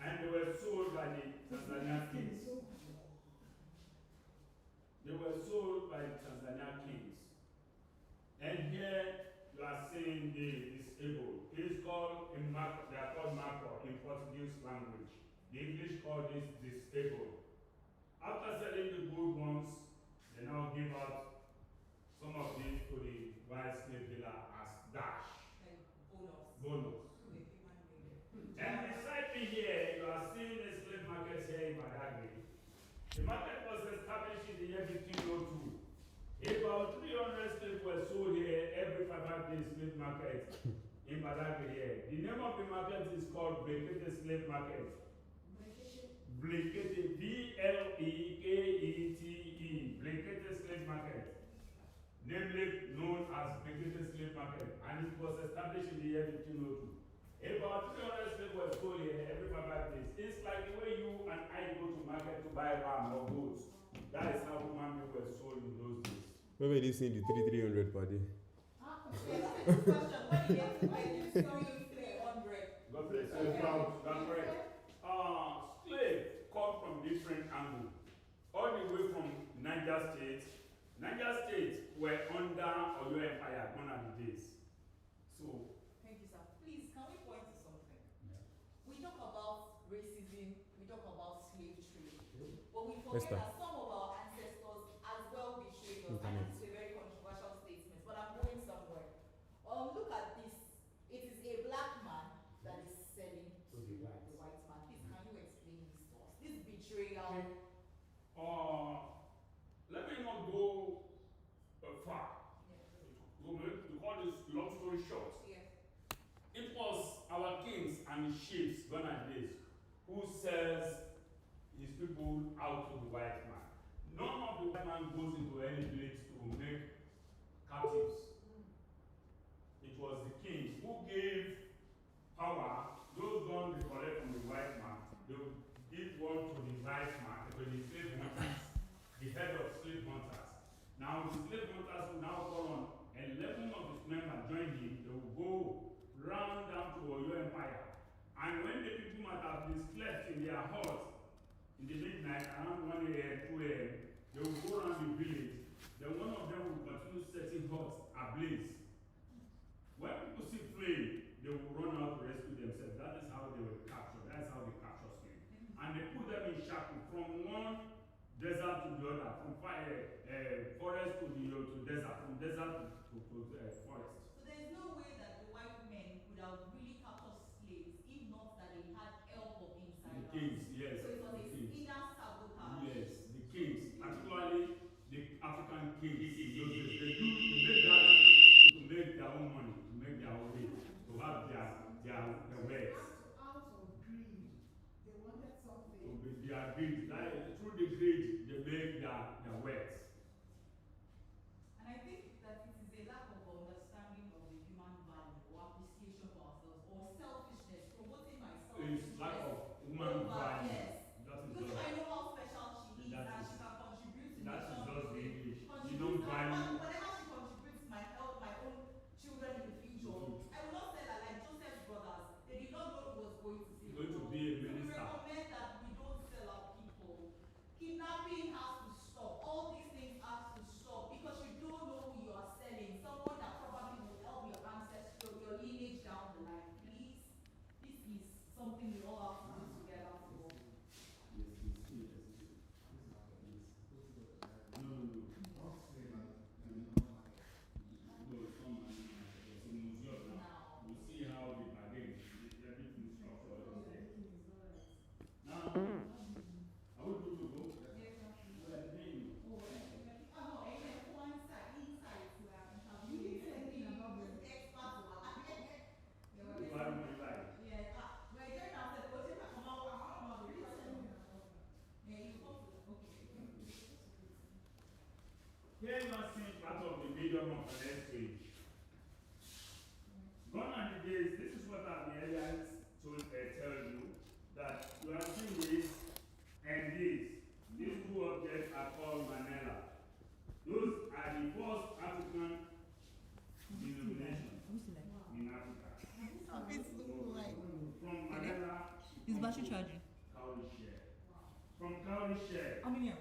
And they were sold by the Tanzanian kings. They were sold by the Tanzanian kings. And here you are seeing the disabled. It is called, they are called marco in Portuguese language. The English call this disabled. After selling the good ones, they now give out some of these to the white slave dealer as dash. Bonus. And beside me here, you are seeing the slave market here in Badagry. The market was established in the year 1502. About 300 slaves were sold here every 5 days slave market in Badagry here. The name of the market is called Blekete Slave Market. Blekete, B-L-E-K-E-T-E, Blekete Slave Market. Namely known as Blekete Slave Market, and it was established in the year 1502. About 300 slaves were sold here every 5 days. It's like the way you and I go to market to buy ram or goods. That is how human beings were sold in those days. Where were they seeing the 300 per day? God bless you. That's correct. Slave come from different angles. All the way from Niger State. Niger State were under Oyo Empire gone are the days. So, Thank you, sir. Please, can we point to something? We talk about racism, we talk about slave trade, but we forget that some of our ancestors as well betrayed us. And it's a very controversial statement, but I'm going somewhere. Look at this. It is a black man that is selling to the white man. Please, can you explain this to us? This betrayal. let me not go far. Go cut this long story short, it was our kings and chiefs gone and days who sells his people out to the white man. None of the white man goes into any village to make captives. It was the kings who gave power. Those guns they collect from the white man, they will give one to the white man, to the slave hunters, the head of slave hunters. Now the slave hunters will now call on 11 of his members join him. They will go round down to Oyo Empire. And when the people might have been slept in their huts in the midnight around 1 a.m., 2 a.m., they will go around the village. Then one of them will continue setting huts ablaze. When people see flame, they will run out to rescue themselves. That is how they were captured. That is how they capture slaves. And they put them in shackles from one desert to the other, from forest to desert, from desert to forest. So there is no way that the white men could have really captured slaves if not that they had help of insiders. The kings, yes. So it was the a kings. inner sabotage. Yes, the kings, particularly the African kings. They make that to make their own money, to make their own way, to have their wealth. Out of greed, they wanted something. They are greed. Through the greed, they make their wealth. And I think that it is a lack of understanding of the human value or appreciation for ourselves or selfishness, promoting myself. It's lack of human value. Yes. That is Because just, I know how special she is that and is- she can contribute to that is nations. just the English. You Contribute don't to- value. Whenever she contributes to my health, my own children in the future, I will not say that like Joseph's brothers, they did not know he was going to see. Going to be a So we minister. recommend that we don't sell our people. Kidnapping has to stop. All these things have to stop because you don't know who you are selling. Someone that probably will help your ancestry, your lineage down the line. Please, this is something we all have to do together for. No, it's not money. It's a museum now. You see how they bargain. Everything is structured. Now, I would do to go. Here you are seeing part of the medium of an exchange. Gone are the days, this is what our aliens told tell you, that you are seeing this and this. These two objects are called Manila. Those are the first African denominations in Africa. From Manila, Is battery charging? Cowrie share. From Cowrie share, How many?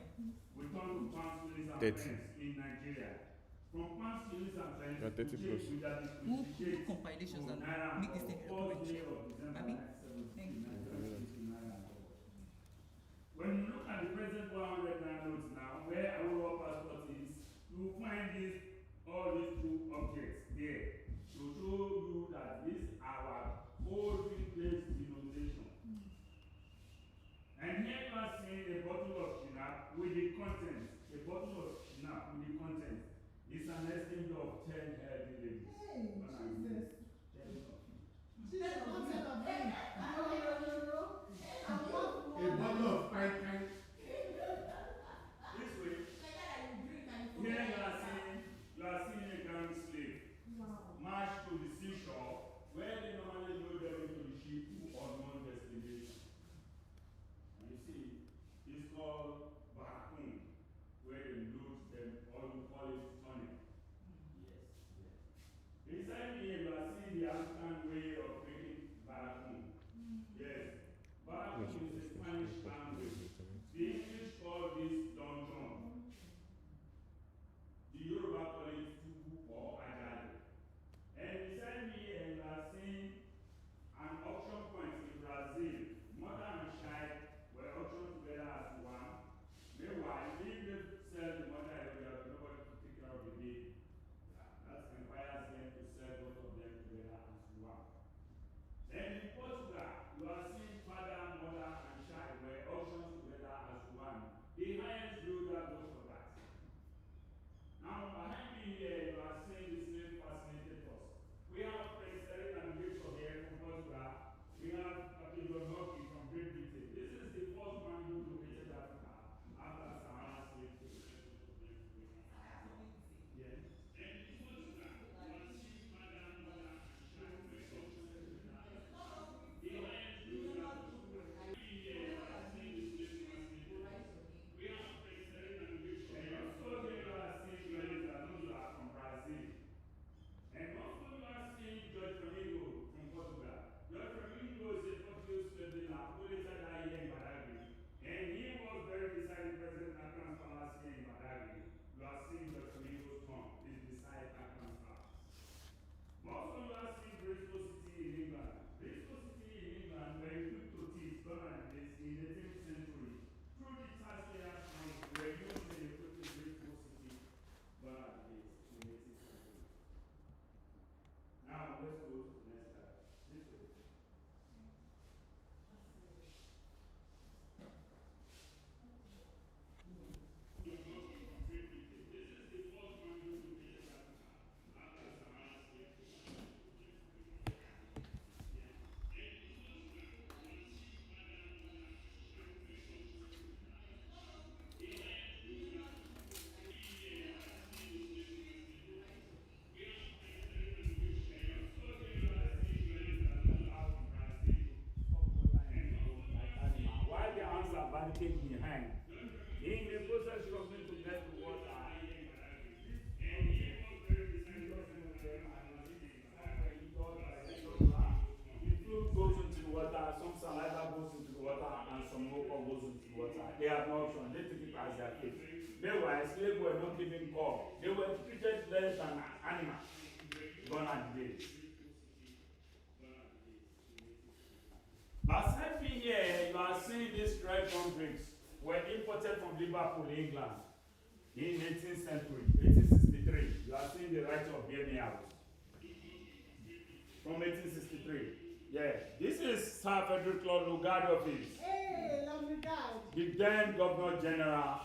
we turn to Pound Sterling and 30. Pence in Nigeria. From Pound Sterling and Pence, Yeah, 30 plus. Who do compilations and make this thing Abi? Thank you. When you look at the present 100 naira notes now, where our passport is, you will find all these two objects there to show you that this is our old place denomination. And here you are seeing a bottle of shinap with the contents. A bottle of shinap with the contents. It's an exchange of 10 healthy ladies. Hey, Jesus. 10 of them. A bottle of pine. This way, here you are seeing a ground slave. Wow. barricade behind. In the process struggling to get the water, the fluid goes into the water, some saliva goes into the water, and some mucus goes into the water. They have no option, they take it as their fate. Meanwhile, slaves were not given call. They were treated less than animals. Gone are the days. Aside from here, you are seeing these red rum drinks were imported from Liverpool, England in 18th century, 1863. You are seeing the right of being out from 1863. Yeah, this is Sir Frederick Lord Lugard office. Hey, lovely God. The then Governor General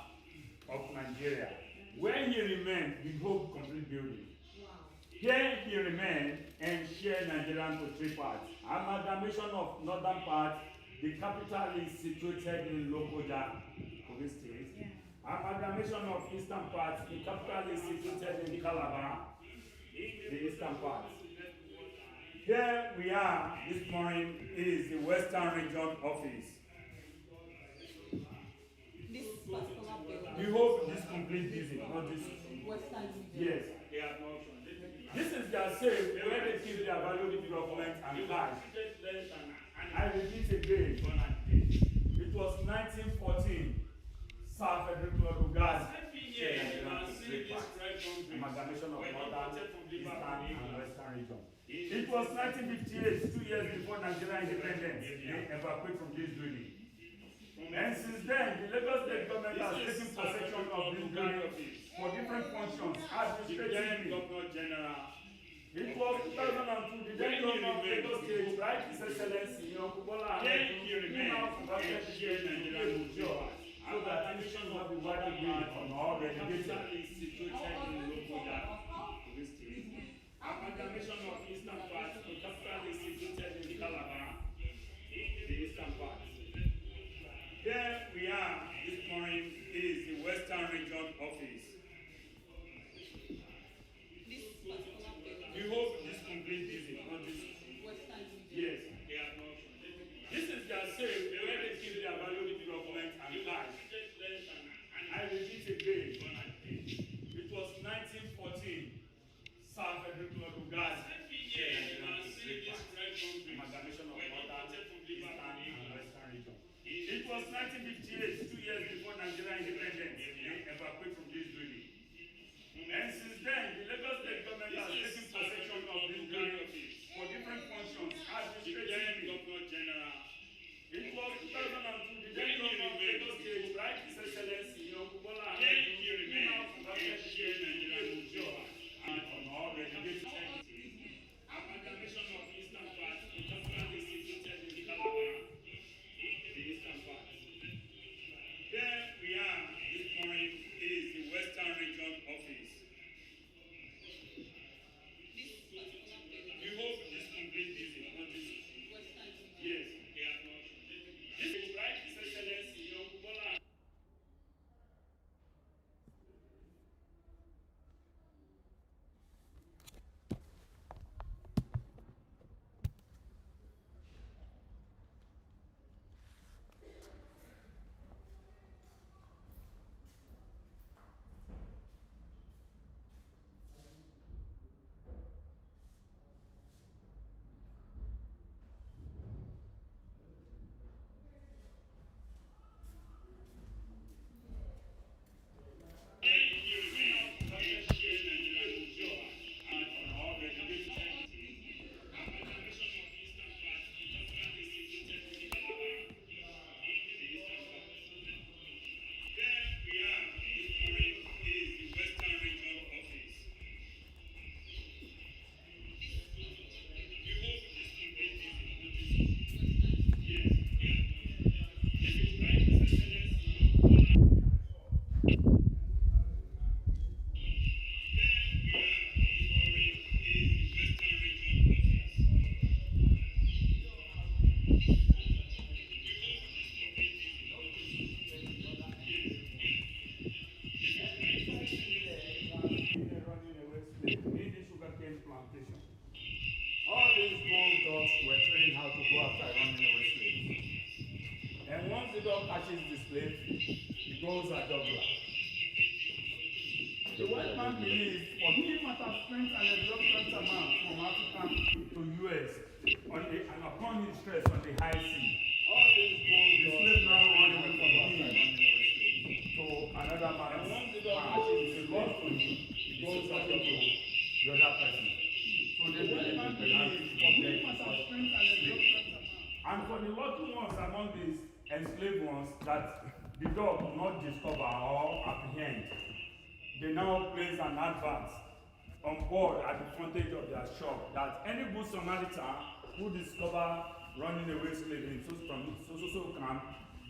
of Nigeria, where he remained with whole complete building. Here he remained and shared Nigeria into three parts. Amalgamation of northern part, the capital is situated in Lokoja, Kogi State. Yeah. Amalgamation of eastern part, the capital is situated in Calabar, the eastern part. Here we are this morning is the Western Region Office. This particular building. We hope this complete visit, not this. Western Region. Yes, they have no option. This is their safe where they keep their valuable documents and cash. I repeat again, it was 1914. Sir Frederick Lord Lugard amalgamation of northern, eastern, and western region. It was 1958, 2 years before Nigerian independence, they evacuated from this building. And since then, the Lagos State government has taken possession of this building for different functions, administratively. It was 2002, the then governor of Lagos State, right, His Excellency, Kubola, who now converted the state to a job, so that things should not be widely agreed on or relegated. Amalgamation of eastern part, the capital is situated in Calabar, the eastern part. Here we are this morning is the Western Region Office. We hope this complete visit, not this. Western Region. Yes, they have no option. This is their safe where they keep their valuable documents and cash. I repeat again, it was 1914. Sir Frederick Lord Lugard amalgamation of northern, eastern, and western region. It was 1958, 2 years before Nigerian independence, they evacuated from this building. And since then, the Lagos State government has taken possession of this building for different functions, administratively. It was 2002, the then governor of Lagos State, right, His Excellency, Kubola, who now converted the state to a job and on all relegated. Amalgamation of eastern part, the capital is situated in Calabar, the eastern part. Here we are this morning is the Western Region Office. We hope this complete visit, not this. Yes, they have no option. This is right, His Excellency, Kubola. All these small dogs were trained how to go after running away slaves. And once they the dog catches the slave, it goes a jugular. The white man believes for him must have spent an exorbitant amount from Africa to US and upon his stress on the high sea. All this gold, the slave now run away from him to another man's hand. It goes to him, it goes back to the other person. So the white man believes for him must have spent an exorbitant amount. And for the working ones among these enslaved ones that the dog will not discover or apprehend, they now place an advert on board at the frontage of their shop that any good Samaritan who discover running away slave in so camp,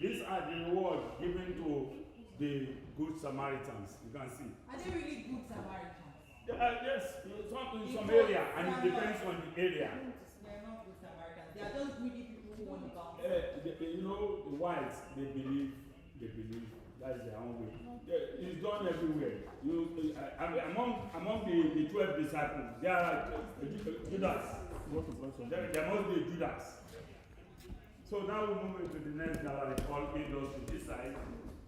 these are the rewards given to the good Samaritans. You can see. Are they really good Samaritans? Yes, in some area, and it depends on the area. They are not good Samaritans. They are just greedy people who want the bounty. You know, the whites, they believe that's their own way. It's done everywhere. Among the 12 disciples, there are Judas. There must be a Judas. So now we move into the next gallery called industry. This side.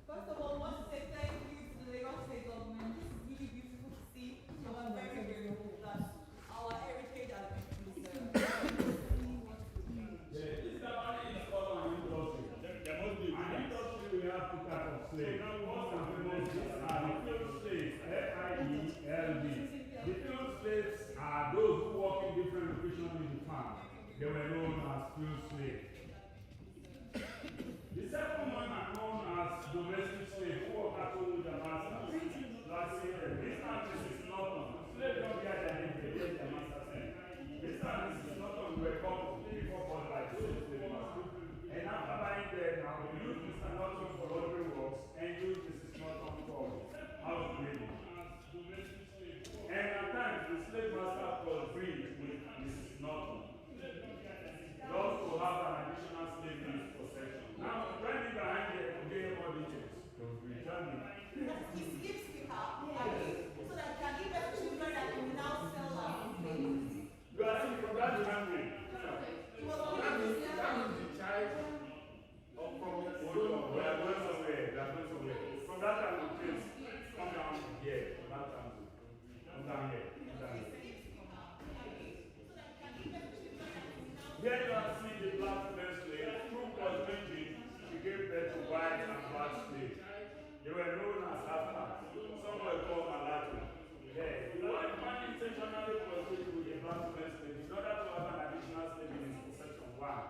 First of all, I want to say thank you to the Lagos State government. This is really beautiful to see. I'm very, very hopeful that our heritage has been preserved. This gallery is called an industry. There must be a industry. We have two types of slaves. First and foremost, are the field slaves, F-I-E-L-D. The field slaves are those who work in different locations in the farm. They were known as field slaves. The second one are known as domestic slaves who work at home with their masters. That's it. This is not on. Slaves don't get their name, they get their master's name. This is not on. We're called before bought by slave masters. And after buying them, now we use Mr. Norton for laundry works and use Mrs. Norton for house cleaning. And at times, the slave master was breed with Mrs. Norton. They also have an additional slave in his possession. Now, running behind here to get more details. Return me. He sleeps with her, so that he can give us children that he will now sell our slaves. You are seeing from that angle. He was only That the is the child of from the we are going somewhere. We are going somewhere. From that angle, please come down here. From that angle. Come down here. Come down here. Here you are seeing the black female slave. Through cosmetics, she gave birth to white and black slaves. They were known as half-castes. Some were called mulatto. Yeah. The white man intentionally proceeded with the black female slave in order to have an additional slave in his possession. One.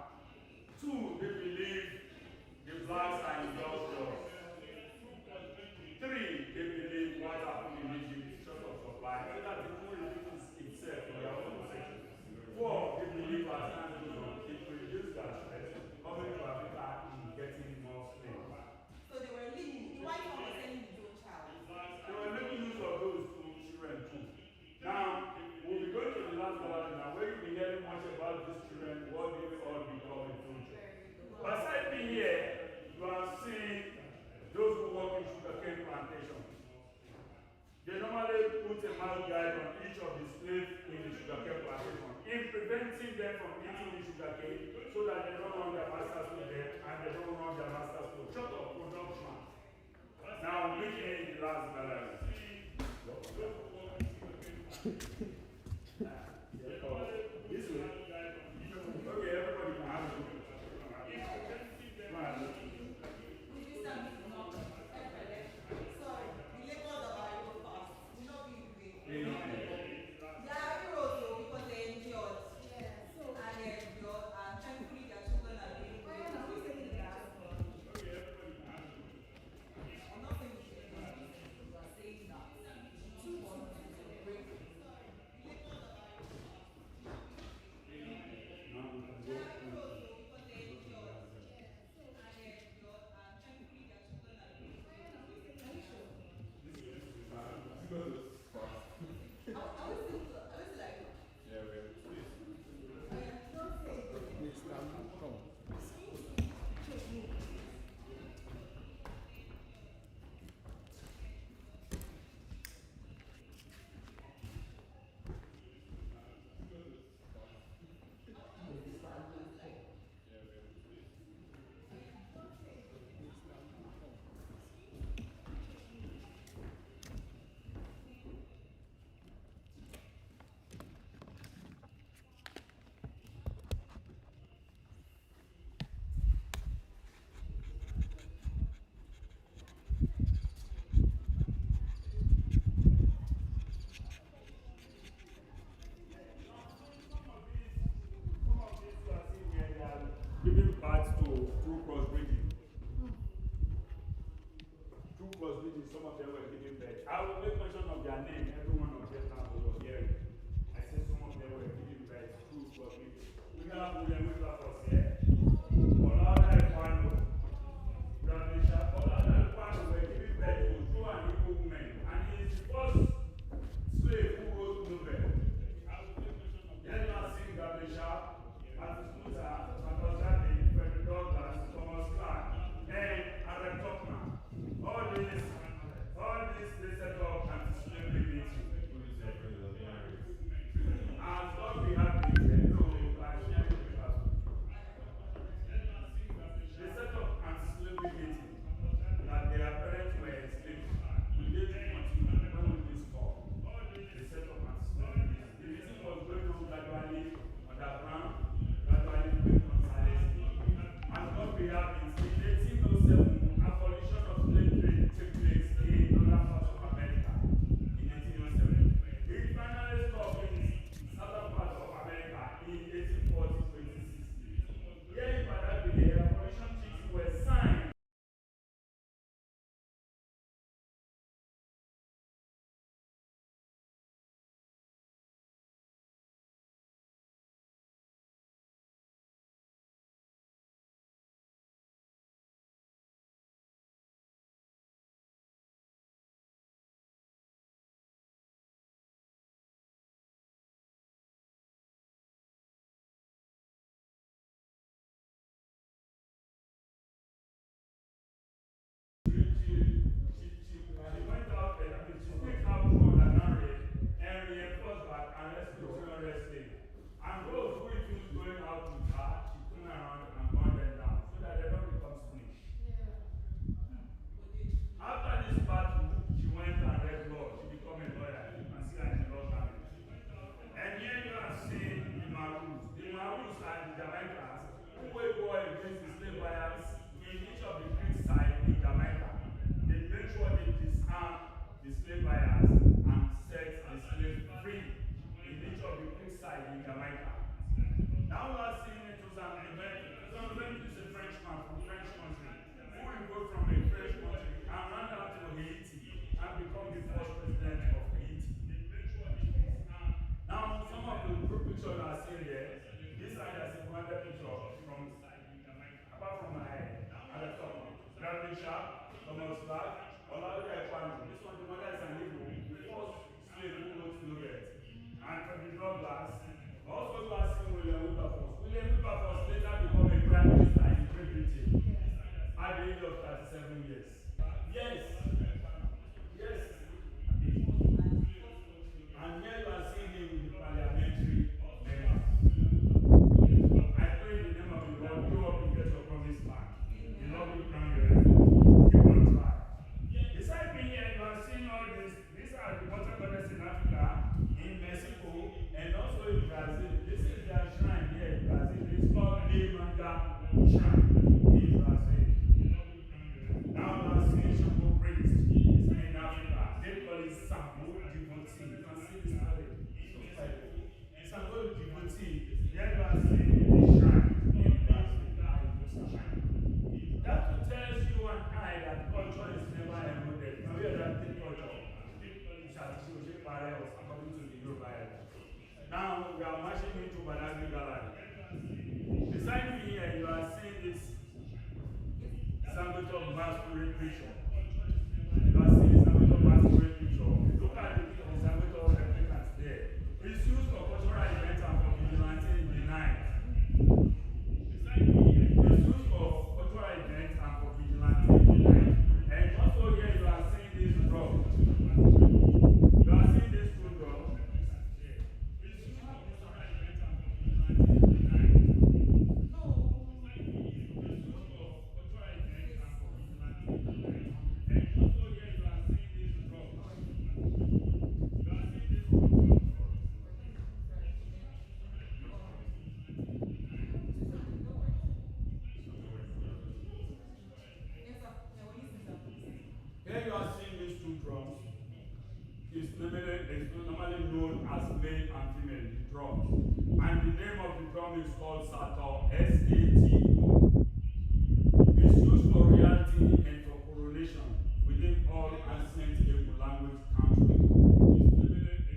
Two, they believe the blacks are industrious. Three, they believe what happened in Egypt is short of supply, so that it will repeat itself in their own possession. Four, they believe as time goes on, it will reduce their stress, coming to Africa and getting more slaves. So they were living, the white man was selling his own child. They were making use of those two children too. Now, we'll be going to the last gallery now, where you'll be hearing much about these children, what they will all become in future. Beside me here, you are seeing those who work in sugarcane plantations. They normally put a mouth guide on each of the slaves in the sugarcane plantation, in preventing them from eating the sugarcane so that they don't run their masters to death and they don't run their masters to short of production. Now, looking at the last gallery. This way. Okay, everybody can have a look. Come on, look. Sorry, the labors of our own past will not be in vain. Hey, They are heroes though because they endured. And they endured, and thankfully their children are doing great. I'm not saying we should do this, we are saying that we want to break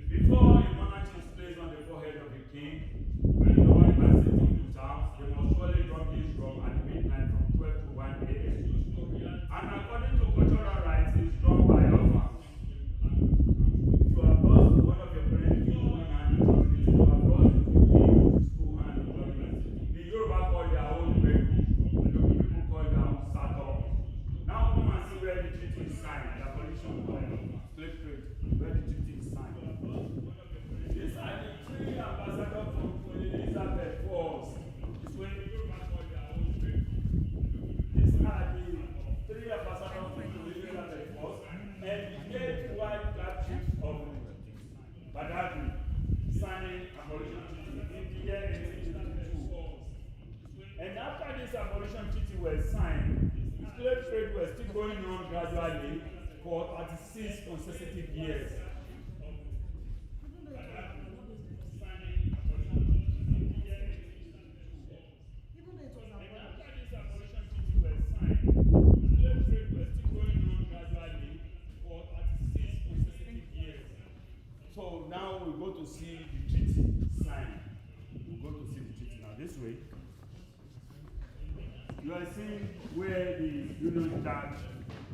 Before a monarch is placed on the forehead of a king, and the one as a king to town, were signed, slave trade was still going on gradually for 36 consecutive years. So now we go to see the treaty signed. We go to see the treaty now this way. You are seeing where the Union Jack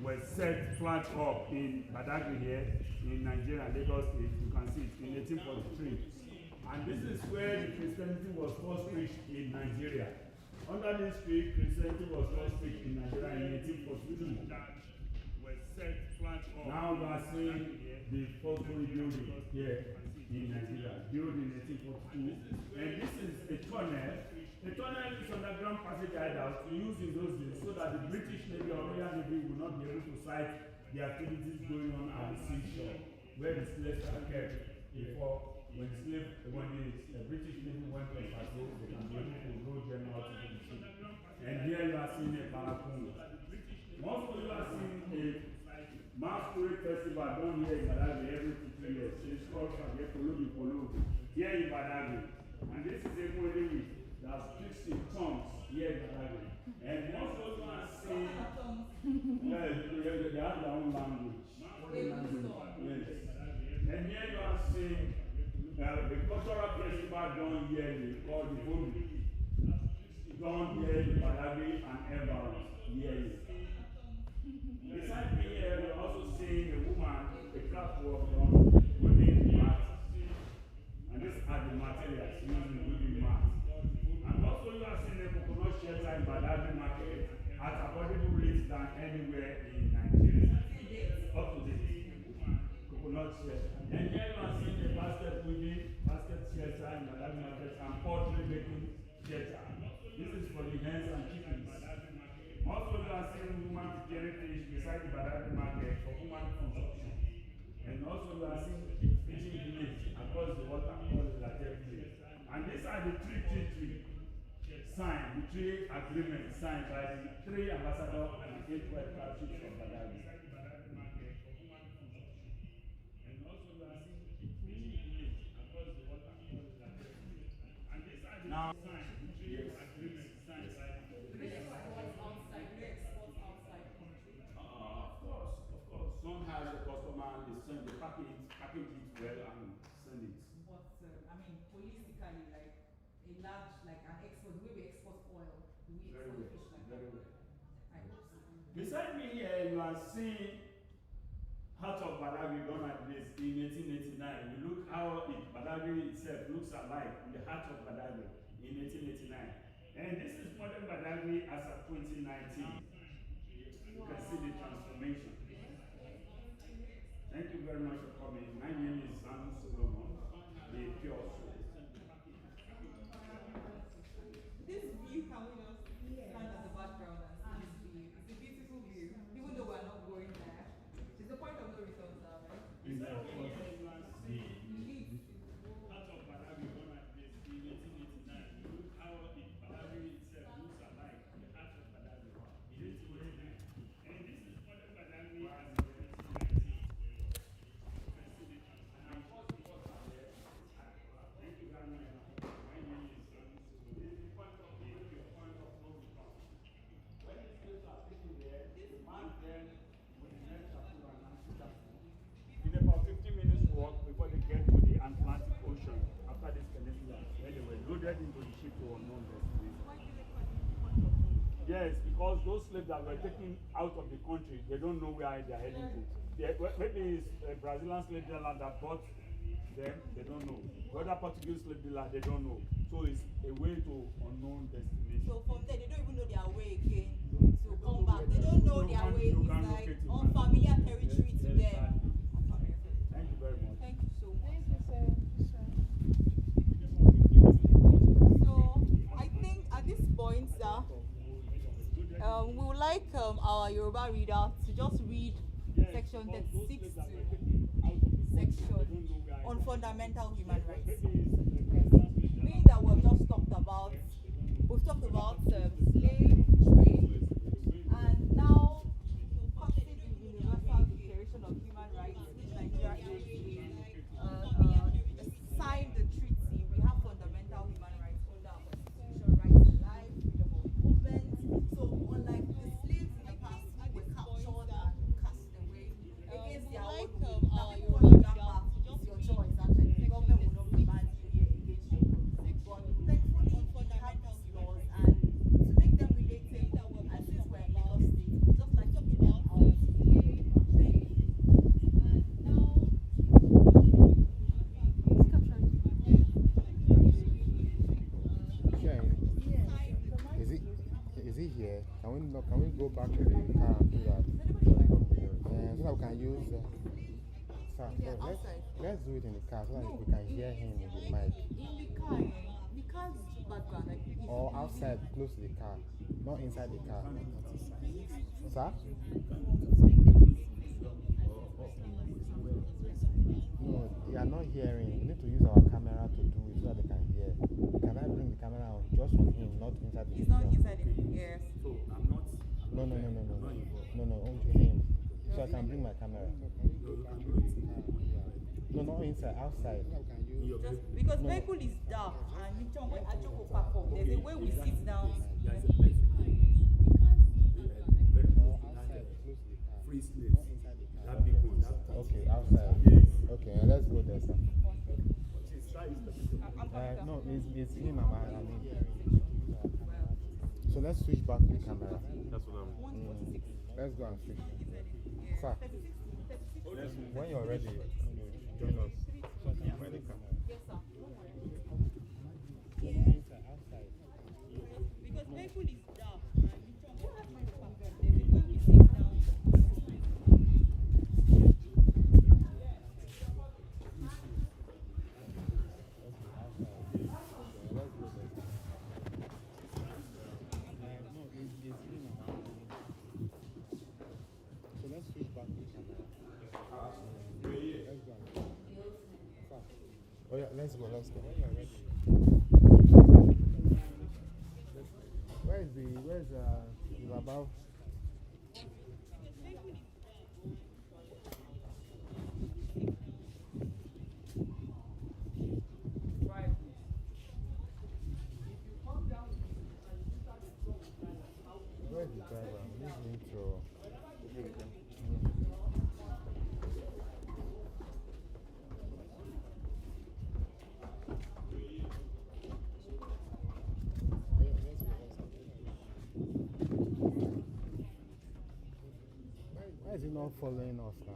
was set flag up in Badagry here in Nigeria, Lagos State. You can see it in 1843. And this is where the Christianity was first preached in Nigeria. Under this creed, Christianity was first preached in Nigeria in 1843. Now you are seeing the first building here in Nigeria, built in 1842. And this is a tunnel. The tunnel is underground passage hideout used in those days so that the British Navy or Royal Navy would not be able to sight the activities going on at the seashore, where the slaves are kept before when the British Navy went on patrol, they can be able to load them out into the ship. And here you are seeing a barracoon. Also you are seeing a masquerade festival done here in Badagry every 2 years. It's called Polo here in Badagry. And this is a movie that speaks in tongues here in Badagry. And also you are seeing they have their own language. Yes. And here you are seeing the cultural festival done yearly called the Bolu. Done here in Badagry and environs yearly. Beside me here, you're also seeing a woman, a craft work done within the mat. And these are the materials used in wooden mat. And also you are seeing a coconut shelter in Badagry market at affordable rates than anywhere in Nigeria. Up to date. Coconut shelter. And here you are seeing a basket shelter in Badagry market and poultry making shelter. This is for the hens and chickens. Also, you are seeing women preparing fish beside the Badagry market for human consumption. And also, you are seeing fishing village across the water called Lateef. And these are the three signed, the three agreements signed by the three ambassadors and the 8 welfare chiefs of Badagry. And also, you are seeing fishing village across the water called Lateef. And these are the now signed, the three agreements signed by the Some has a customer, they send the package it well and send it. But I mean, holistically, like a large, like an export, the way we export oil, do we export fish like very that? well. I hope so. Beside me here, you are seeing Heart of Badagry done at this in 1889. You look how Badagry itself looks alike in the Heart of Badagry in 1889. And this is modern Badagry as of 2019. You can see the transformation. Thank you very much for coming. My name is Anu Solomon, the pure soul. This view, can we just stand at the background and see this view? It's a beautiful view, even though we're not going there. It's the point of no return, sir, right? Heart of Badagry done at this in 1889. You look how Badagry itself looks alike in the Heart of Badagry in 1889. And this is modern Badagry as of 2019. Thank you very much. My name is this is the point of no return. When the slaves are sitting there, the man then will next chapel and answer chapel. In about 15 minutes walk before they get to the Atlantic Ocean after this peninsula, where they were loaded into the ship to unknown destination. Yes, because those slaves that were taken out of the country, they don't know where they are heading to. Maybe it's a Brazilian slave dealer that bought them, they don't know. Whether Portuguese slave dealer, they don't know. So it's a way to unknown destination. So from there, they don't even know their way again to come back. They don't know their way. It's like unfamiliar territory to them. Thank you very much. Thank you so much. Thank you, sir. So I think at this point, sir, we would like our Yoruba reader to just read section 36 to section on fundamental human rights. Being that we've talked about slave trade, he here? Can we go back to the car and do that? So that we can use. Sir, let's do it in the car so that we can hear him in the mic. In the car's background, like Or outside, close to the car, not inside the car. Sir? No, they are not hearing. We need to use our camera to do it so that they can hear. Can I bring the camera on just for him, not inside the he's not inside the yes. So I'm not. No, only him. So I can bring my camera. No, not inside, outside. Just because vehicle is dark and there's a way we sit down. There's a place. Free space. That big one. Okay, outside. Yes. Okay, let's go there, sir. I'm No, it's him and I mean. So let's switch back to the camera. That's what I'm. Let's go and switch. Sir, when you're ready, join us by the camera. Yes, sir. Outside. Because vehicle is dark and there's a way we sit down. So let's switch back to the camera. Let's go. Oh yeah, let's go. When you're ready. Where's Labao? Where's the driver? We need to. Why is he not following us now?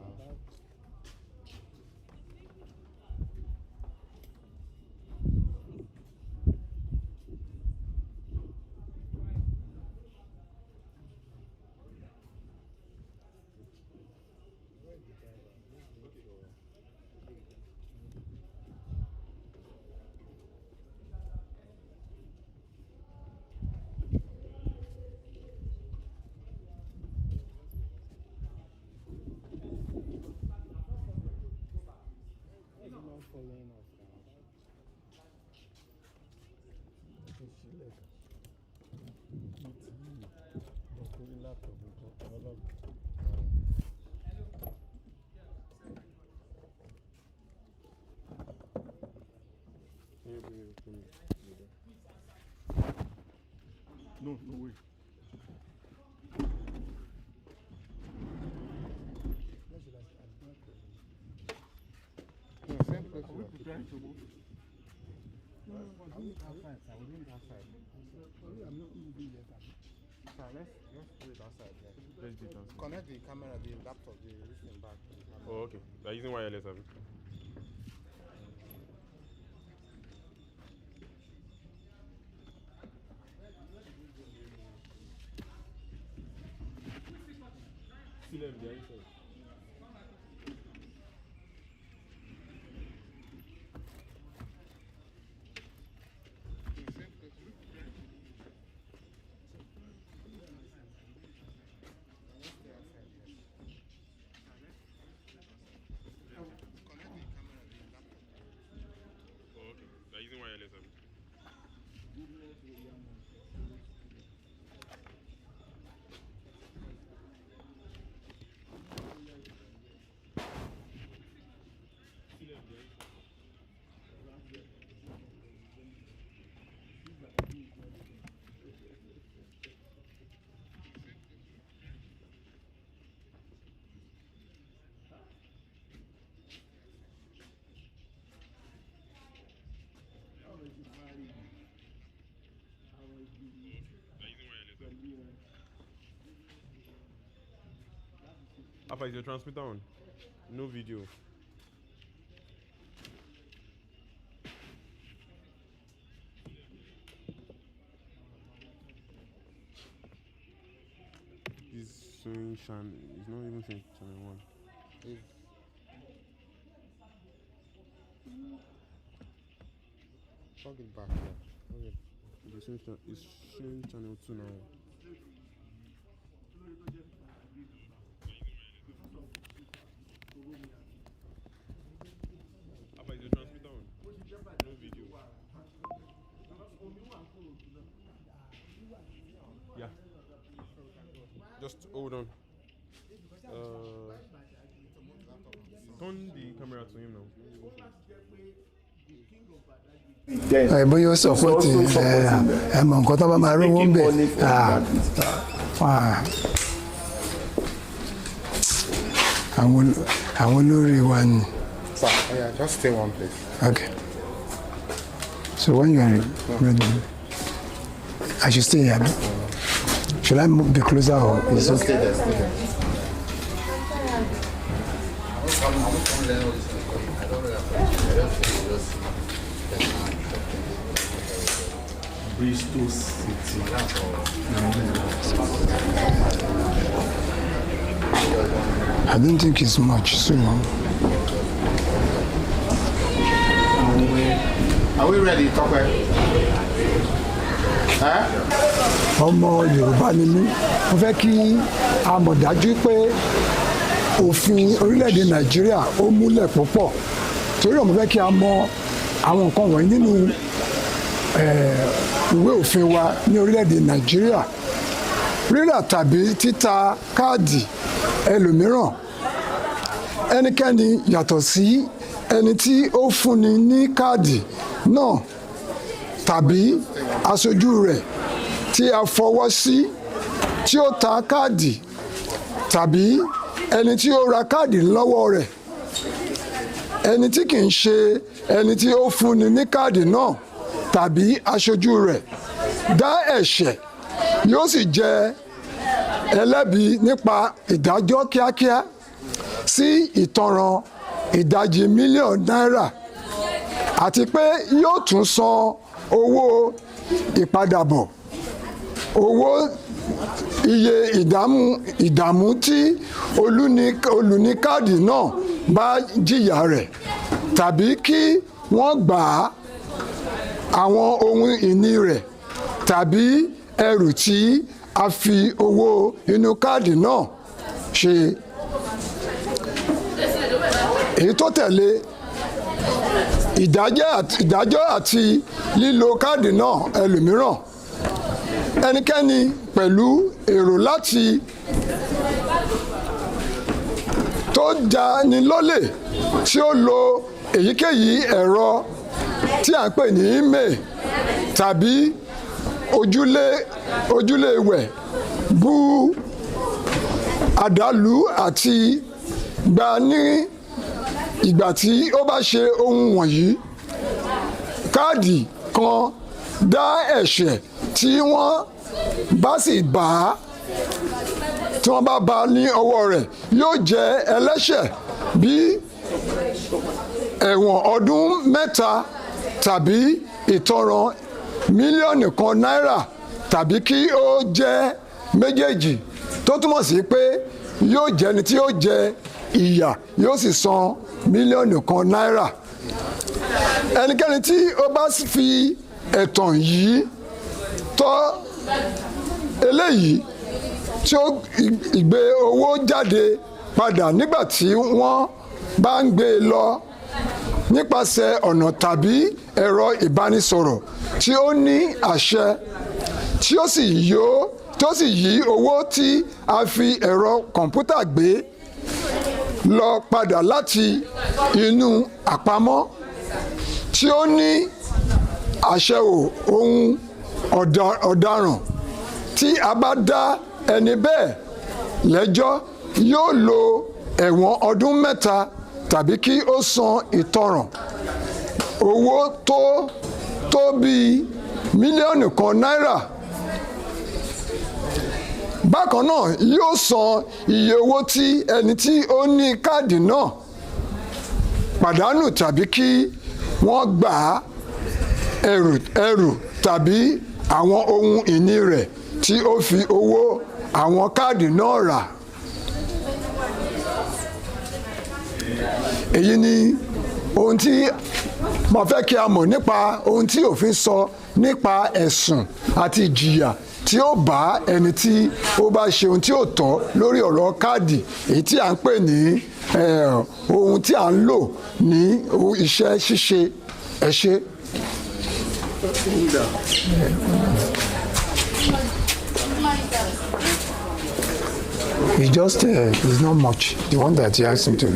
Following us now. No way. No, same place. Are we preparing to move? Are we outside? Sir, we need outside. I'm not moving yet. Sir, let's do it outside. Let's do it outside. Connect the camera, the laptop, the listen back to the camera. Oh, okay. They're using wireless, have you? See them there, inside. They're using wireless, have you? Alpha, is your transmitter on? No video. showing channel. It's not even showing channel 1. Plug it back here. It's showing channel 2 now. Is the transmitter on? No video. Yeah. Just hold on. Turn the camera to him now. Bóyá ó sọ̀pọ̀tì ẹ̀mọ̀ nǹkan tó bá máa rówó ń bẹ̀. Àwọn olórí wa ni. Sir, yeah, just stay one place. Okay. So when you are ready, I should stay here. Should I be closer or is Just okay? stay there, stay there. Bristol City. I don't think it's much, so. Are we ready, Tọ́pẹ́? Ọmọ Yorùbá ni mí, mo fẹ́ kí a mọ̀ dájú pé òfin orílẹ̀-èdè Nàìjíríà ó múlẹ̀ púpọ̀. Torí mo fẹ́ kí a mọ àwọn nǹkan wọ̀nyí nínú ìwé òfin wa ní orílẹ̀-èdè Nàìjíríà. Rírà tàbí títa káàdì ẹlòmíràn, ẹnikẹ́ni yàtọ̀ sí ẹni tí ó fúnni ní káàdì náà tàbí aṣojú rẹ̀ tí a fọwọ́ sí tí ó ta káàdì tàbí ẹni tí ó ra káàdì lọ́wọ́ rẹ̀, ẹni tí kì í ṣe ẹni tí ó fúnni ní káàdì náà tàbí aṣojú rẹ̀ dá ẹ̀ṣẹ̀ yóò sì jẹ ẹlẹ́bi nípa ìdájọ́ kíákíá sí ìtanràn ìdajì mílíọ̀nù náírà àti pé yóò tún san owó ìpadàbọ̀ owó iye ìdààmú tí olùní káàdì náà bá jìyà rẹ̀ tàbí kí wọ́n gbà àwọn ohun ìní rẹ̀ tàbí ẹrù tí a fi owó inú káàdì náà ṣe. Èyí tó tẹ̀lé ìdájọ́ àti lílo káàdì náà ẹlòmíràn, ẹnikẹ́ni pẹ̀lú èrò láti tó janilólè tí ó lo èyíkéyìí ẹ̀rọ tí à ń pè ní email tàbí ojúlé ìwẹ̀ bú àdálù àti gbà ní ìgbà tí ó bá ṣe ohun wọ̀nyí, káàdì kan dá ẹ̀ṣẹ̀ tí wọ́n bá sì bá tí wọ́n bá bá ní ọwọ́ rẹ̀ yóò jẹ́ ẹlẹ́ṣẹ̀ bí ẹ̀wọ̀n ọdún 3 tàbí ìtanràn mílíọ̀nù kan náírà tàbí kí ó jẹ́ méjèèjì, tó túmọ̀ sí pé yóò jẹ́ ẹni tí yóò jẹ ìyà yóò sì san mílíọ̀nù kan náírà. Ẹnikẹ́ni tí ó bá fi ẹ̀tàn yìí tọ́ eléyìí tí ó ìgbé owó jáde padà nígbà tí wọ́n bá ń gbé e lọ nípasẹ̀ ọ̀nà tàbí ẹ̀rọ ìbánisọ̀rọ̀ tí ó ní àṣẹ tí ó sì yí owó tí a fi ẹ̀rọ kọ̀ǹpútà gbé lọ padà láti inú àpamọ́ tí ó ní àṣẹ ohun ọ̀daràn tí a bá dá ẹni bẹ́ẹ̀ lẹ́jọ́ yóò lo ẹ̀wọ̀n ọdún 3 tàbí kí ó san ìtanràn owó tó bíi mílíọ̀nù kan náírà. Bákan náà yóò san iye owó tí ẹni tí ó ní káàdì náà pàdánù tàbí kí wọ́n gbà ẹrù tàbí àwọn ohun ìní rẹ̀ tí ó fi owó àwọn káàdì náà rà. èyí ni ohun tí mo fẹ́ kí a mọ̀ nípa ohun tí òfin sọ nípa ẹ̀sùn àti ìjìyà tí ó bá ẹni tí ó bá ṣe ohun tí ó tọ́ lórí ọ̀rọ̀ káàdì èyí tí à ń pè ní ohun tí à ń lò ní iṣẹ́ ṣíṣe. Ẹ ṣé. It's just, it's not much. The one that you asked him to.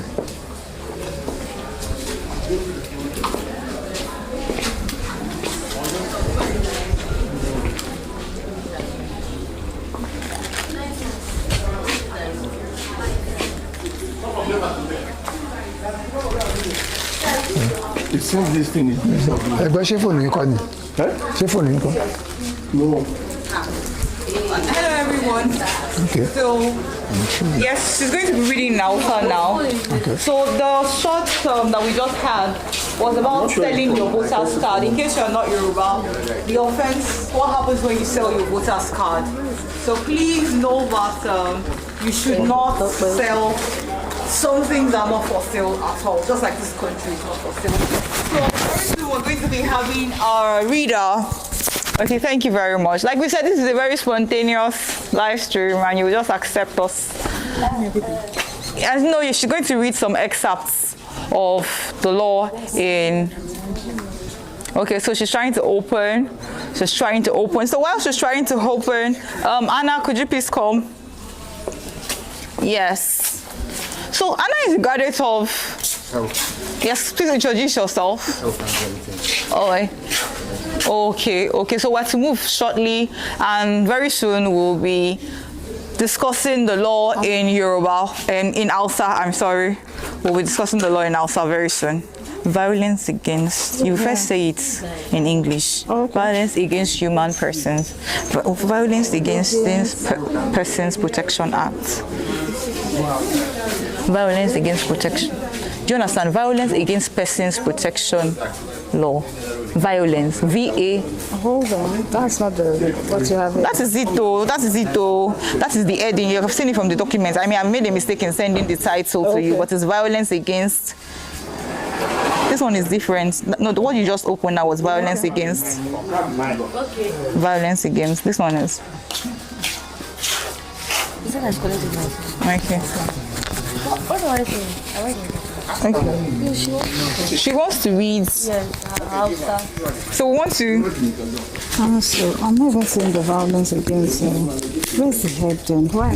It seems this thing is. Ẹgbẹ́ ṣé fóònù yín kọ́ ni? Ṣé fóònù yín kọ́? No. Hello everyone. Okay. So yes, she's going to be reading in Hausa now. Okay. So the short that we just had was about selling your voter's card. In case you're not Yoruba, the offense, what happens when you sell your voter's card? So please know that you should not sell some things are not for sale at all, just like this country is not for sale. So first we're going to be having our reader. Okay, thank you very much. Like we said, this is a very spontaneous live stream and you will just accept us. As you know, she's going to read some excerpts of the law in... Okay, so she's trying to open. So while she's trying to open, Anna, could you please come? Yes. So Anna is a graduate of... Yes, please introduce yourself. Okay, so we're to move shortly and very soon we'll be discussing the law in Yoruba, in Hausa, I'm sorry. We'll be discussing the law in Hausa very soon. Violence against, you first say it in English. Okay. Violence against human persons. Violence Against Persons Protection Act. Violence Against Protection. Do you understand? Violence Against Persons Protection Law. Violence. VA. Hold on. That's not what you have here. That is it though. That is the heading. You have seen it from the document. I mean, I made a mistake in sending the title to you, but it's Violence Against. This one is different. No, the one you just opened now was Violence Against. Okay. Violence Against. This one is. Okay. What do I say? Okay. She wants to read. Yes, so we want to. Honestly, I'm not even saying the violence against them. Where's the head then? Why?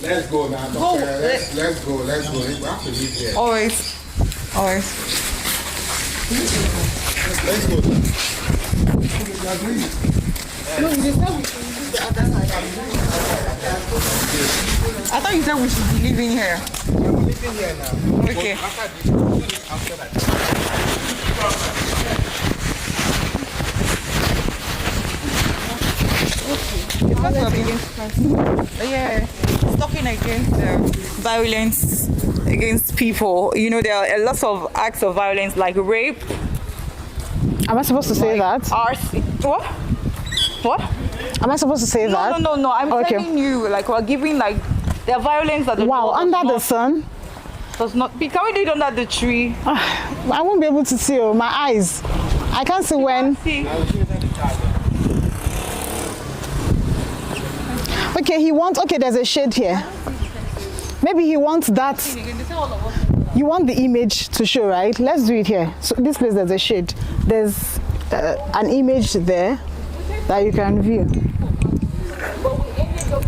Let's go now. Let's go. We have to leave here. Always. Let's go. No, you just said we should use the other side. I thought you said we should be living here. We're living here now. Okay. After that. Yeah, talking against violence against people. You know, there are a lot of acts of violence like rape. Am I supposed to say that? What? Am I supposed to say that? No. I'm telling you, like, we're giving, like, the violence that the law under the sun does not. Can we do it under the tree? I won't be able to see. My eyes. I can't see when. Okay, there's a shade here. Maybe he wants that. You want the image to show, right? Let's do it here. So this place, there's a shade. There's an image there that you can view. But we ended up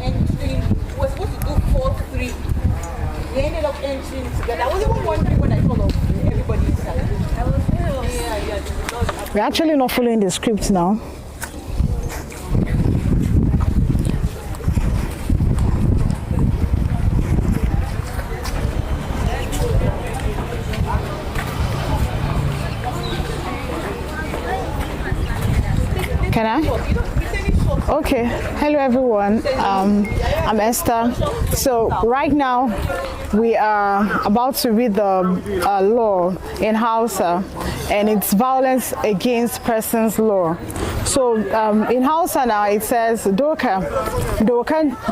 entering. We're supposed to do 4-3. We ended up entering together. I was even wondering when I told everybody inside. We're actually not following the script now. Can I? Okay. Hello, everyone. I'm Esther. So right now we are about to read the law in Hausa, and it's violence against persons law. So in Hausa now it says doka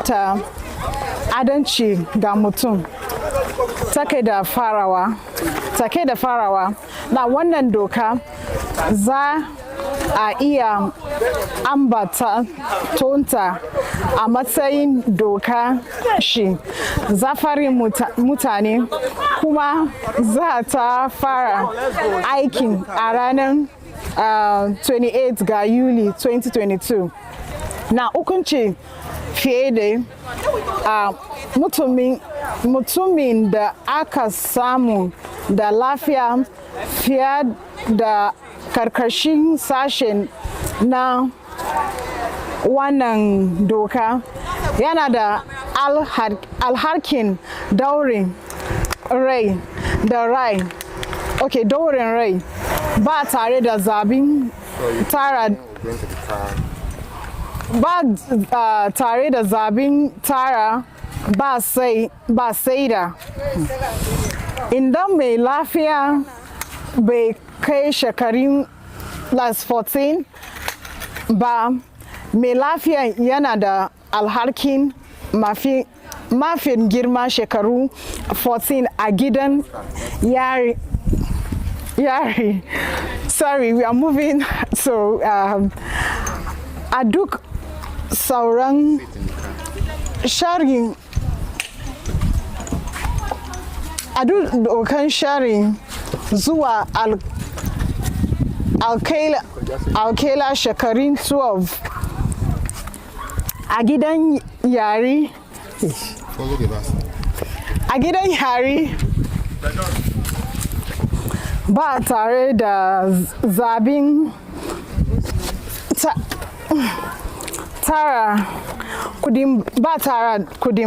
ta adanci ga mutum take da farawa na wannan doka za a iya ambata tonta a matsayin doka shi zafarin mutane kuma za ta fara aikin a ranar 28 ga Yuli 2022 na hukunci fiye da mutumin da aka samu da lafiya fiye da karkashin sashen na wannan doka yana da alhakin daurin rai ba tare da zabin tara ba sai da idan mai lafiya bai kai shekarun +14 ba mai lafiya yana da alhakin mafin girma shekaru 14 a gidan yari. Sorry, we are moving. So a duk sauran sharing a duk dokan sharing zuwa alkaila shekarun 12 a gidan yari ba tare da zabin tara kudin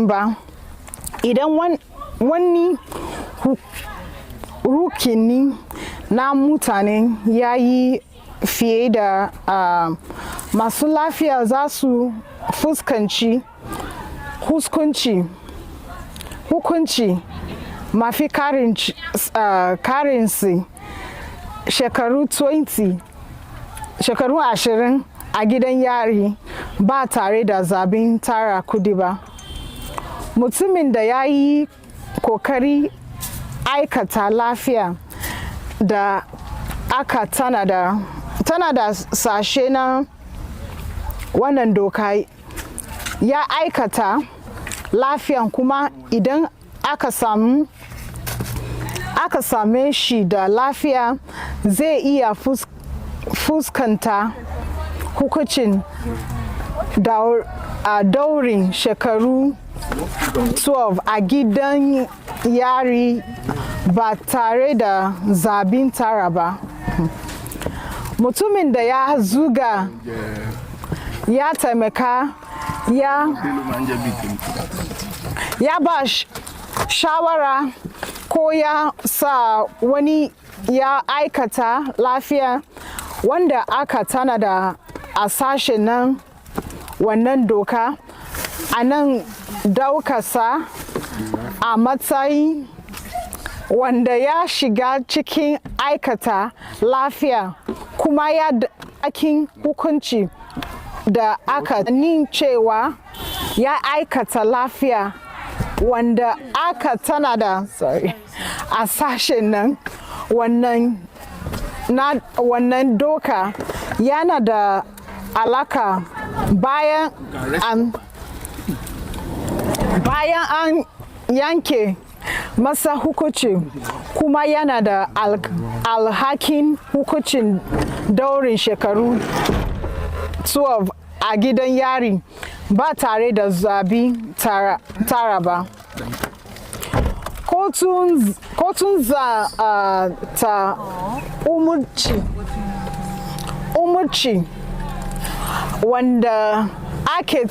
ba idan wani rukuni na mutane ya yi fiye da masu lafiya za su fuskanci hukunci mafi karinsi shekaru 20 a gidan yari ba tare da zabin tara kudi ba. Mutumin da ya yi kokari aikata lafiya da aka tanada sashe na wannan doka ya aikata lafiyan kuma idan aka same shi da lafiya zai iya fuskanta hukuncin daurin shekaru 12 a gidan yari ba tare da zabin tara ba. Mutumin da ya zuga ya taimaka ya ba shawara ko ya sa wani ya aikata lafiya wanda aka tanada a sashen nan wannan doka a nan daukasa a matsayi wanda ya shiga cikin aikata lafiya kuma ya dakin hukunci da aka cewa ya aikata lafiya wanda aka tanada a sashen nan wannan doka yana da alaka bayan an yanke masa hukunci kuma yana da alhakin hukuncin daurin shekaru 12 a gidan yari ba tare da zabi tara ba. Kotun za ta umurci wanda ake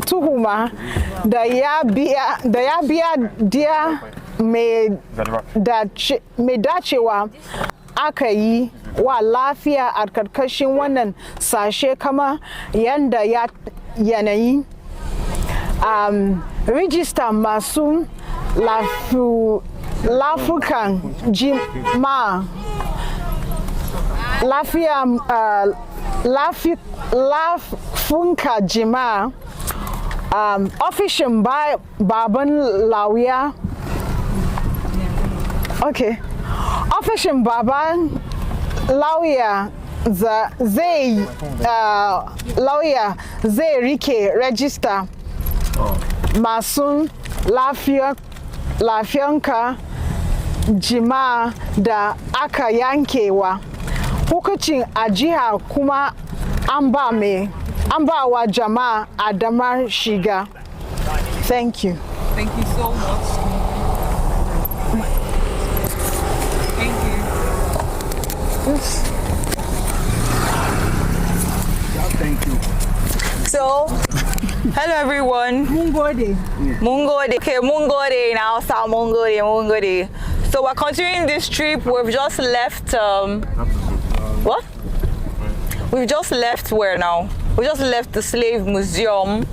tuhuma da ya biya diya mai dacewa aka yi wa lafiya a karkashin wannan sashe kama yanda yanayi rijista masu lafukan jima'a lafunka jima'a ofishin baban lauya Okay. Official Baba lawyer lawyer zai rike register masun lafiyanka jima'a da aka yankewa hukuncin ajiha kuma an ba wa jama'a a damar shiga. Thank you. Thank you so much. Thank you. Yes. Thank you. So, hello everyone. Mungode. Mungode. Okay, Mungode now. Start Mungode. So we're continuing this trip. We've just left. What? We've just left where now? We just left the Slave Museum,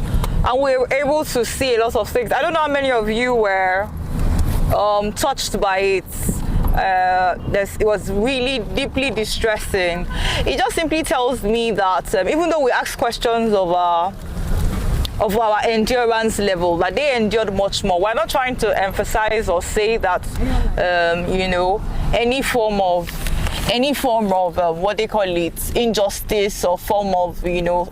and we were able to see a lot of things. I don't know how many of you were touched by it. It was really deeply distressing. It just simply tells me that even though we ask questions of our endurance level, like they endured much more. We're not trying to emphasize or say that any form of what they call it, injustice or form of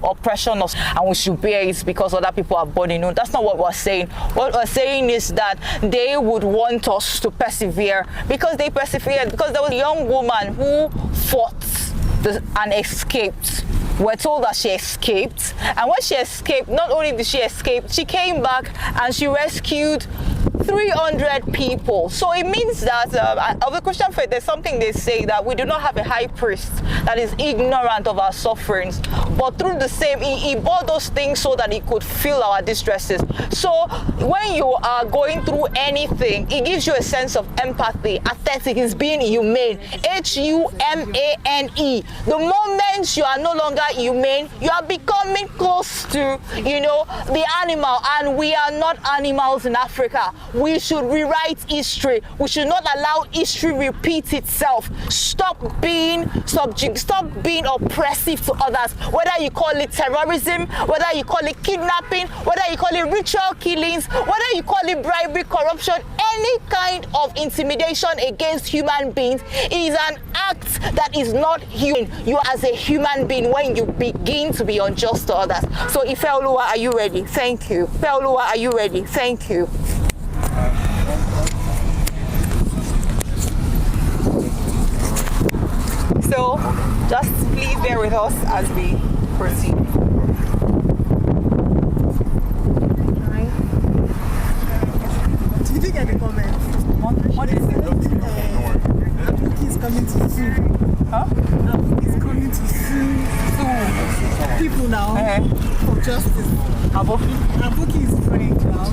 oppression, and we should bear it because other people are burning. No, that's not what we're saying. What we're saying is that they would want us to persevere because they persevered, because there was a young woman who fought and escaped. We're told that she escaped, and when she escaped, not only did she escape, she came back and she rescued 300 people. So it means that of the Christian faith, there's something they say that we do not have a high priest that is ignorant of our sufferings, but through the same, he bore those things so that he could feel our distresses. So when you are going through anything, it gives you a sense of empathy. Aesthetic is being humane. Humane. The moment you are no longer humane, you are becoming close to the animal, and we are not animals in Africa. We should rewrite history. We should not allow history repeat itself. Stop being oppressive to others. Whether you call it terrorism, whether you call it kidnapping, whether you call it ritual killings, whether you call it bribery, corruption, any kind of intimidation against human beings is an act that is not human. You as a human being when you begin to be unjust to others. So Ifeoluwa, are you ready? Thank you. Ifeoluwa, are you ready? Thank you. So, just please bear with us as we proceed. Did you get the comment? What is it? He's coming to sue. Huh? He's coming to sue people now for justice. Abuki is friend now.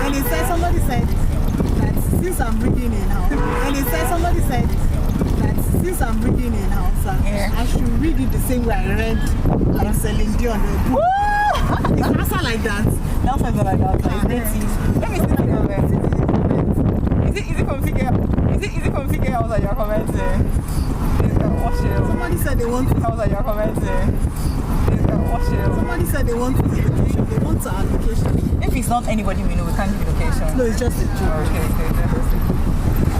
And he said, somebody said that since I'm bringing in house, I should read it the same way I read like Celine Dion. It's answer like that. Not something like that. Let me see the comment. Is it configure house that you're commenting? Somebody said they want house that you're commenting. Somebody said they want location. They want our location. If it's not anybody we know, we can't give you location. No, it's just a joke. Okay.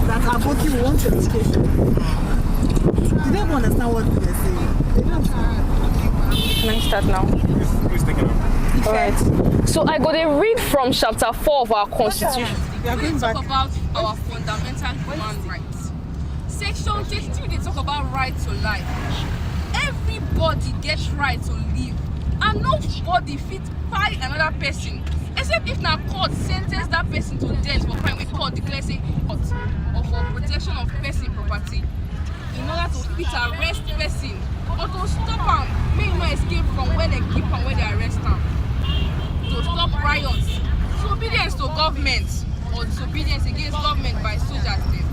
That Aboki will want your location. Do they understand what they're saying? They don't understand. Can I start now? Please take it up. Alright. So I got a read from chapter 4 of our constitution. We are going back. Talk about our fundamental human rights. Section 32, they talk about right to life. Everybody gets right to live, and nobody fit fight another person, except if now court sentence that person to death for crime. We court declare say court or for protection of person property in order to fit arrest person or to stop am make him escape from where they keep am, where they arrest am, to stop riots, disobedience to government or disobedience against government by soldiers dem.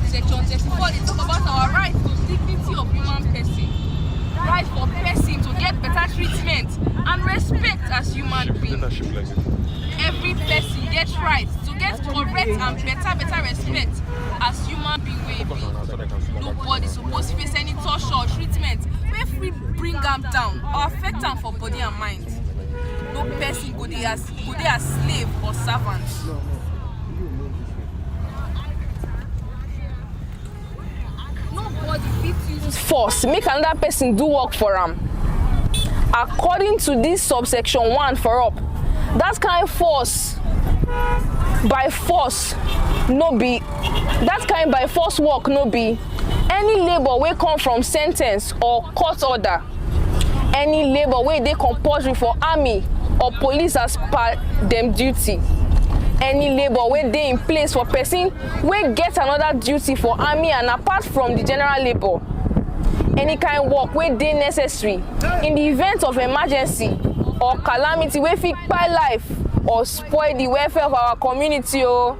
Section 34, they talk about our right to dignity of human person, right for person to get better treatment and respect as human being. Every person gets right to get correct and better respect as human being wey be. Nobody suppose face any torture or treatment wey fit bring am down or affect am for body and mind. No person go dey as slave or servant. Everybody fit use force make another person do work for am. According to this subsection 1 for up, that kind force by force no be that kind by force work no be any labour wey come from sen ten ce or court order, any labour wey dey compulsory for army or police as per dem duty, any labour wey dey in place for person wey get another duty for army and apart from the general labour, any kind work wey dey necessary in the event of emergency or calamity wey fit kpai life or spoil the welfare of our community o,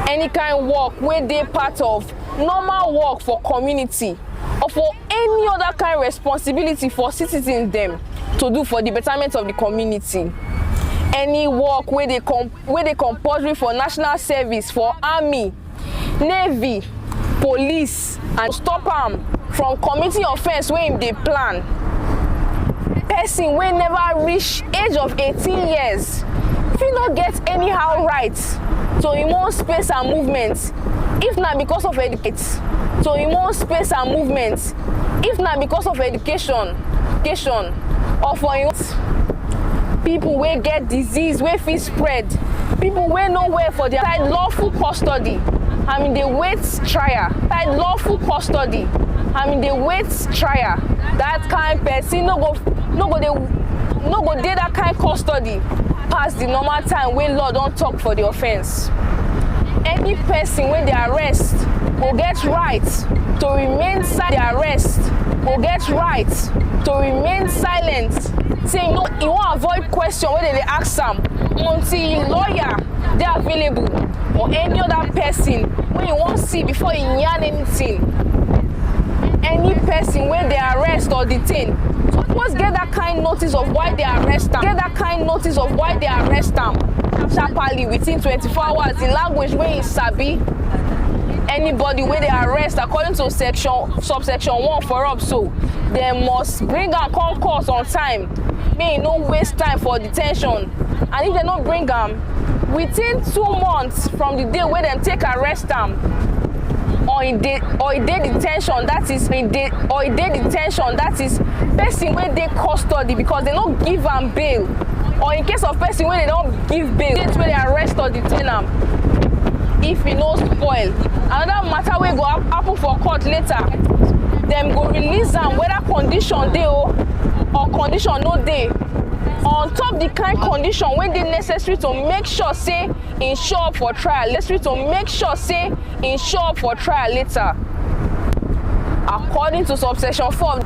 any kind work wey dey part of normal work for community or for any other kind responsibility for citizens dem to do for the betterment of the community, any work wey dey compulsory for national service for army, navy, police and stop am from committing offence wey im dey plan. Person wey never reach age of 18 years fit no get anyhow right to im own space and movement if na because of education, to im own space and movement if na because of education or for im people wey get disease wey fit spread, people wey no well for their side lawful custody and im dey wait trial, side lawful custody and im dey wait trial. That kind person no go dey that kind custody pass the normal time wey law don talk for the offence. Any person wey dey arrest go get right to remain silent. The arrest go get right to remain silent, say e wan avoid question wey dem dey ask am until im lawyer dey available or any other person wey you wan see before e yarn anything. Any person wey dey arrest or detain suppose get that kind notice of why they arrest am, sharply within 24 hours in language wey im sabi. Anybody wey dey arrest according to subsection 1 for up, so dem must bring am come court on time, make e no waste time for detention, and if dem no bring am within 2 months from the day wey dem take arrest am or e dey detention, that is person wey dey custody because dem no give am bail, or in case of person wey dem don give bail, date wey dey arrest or detain am, if e no spoil, another matter wey go happen for court later, dem go release am whether condition dey or condition no dey, on top the kind condition wey dey necessary to make sure say im show up for trial, later. According to subsection 4,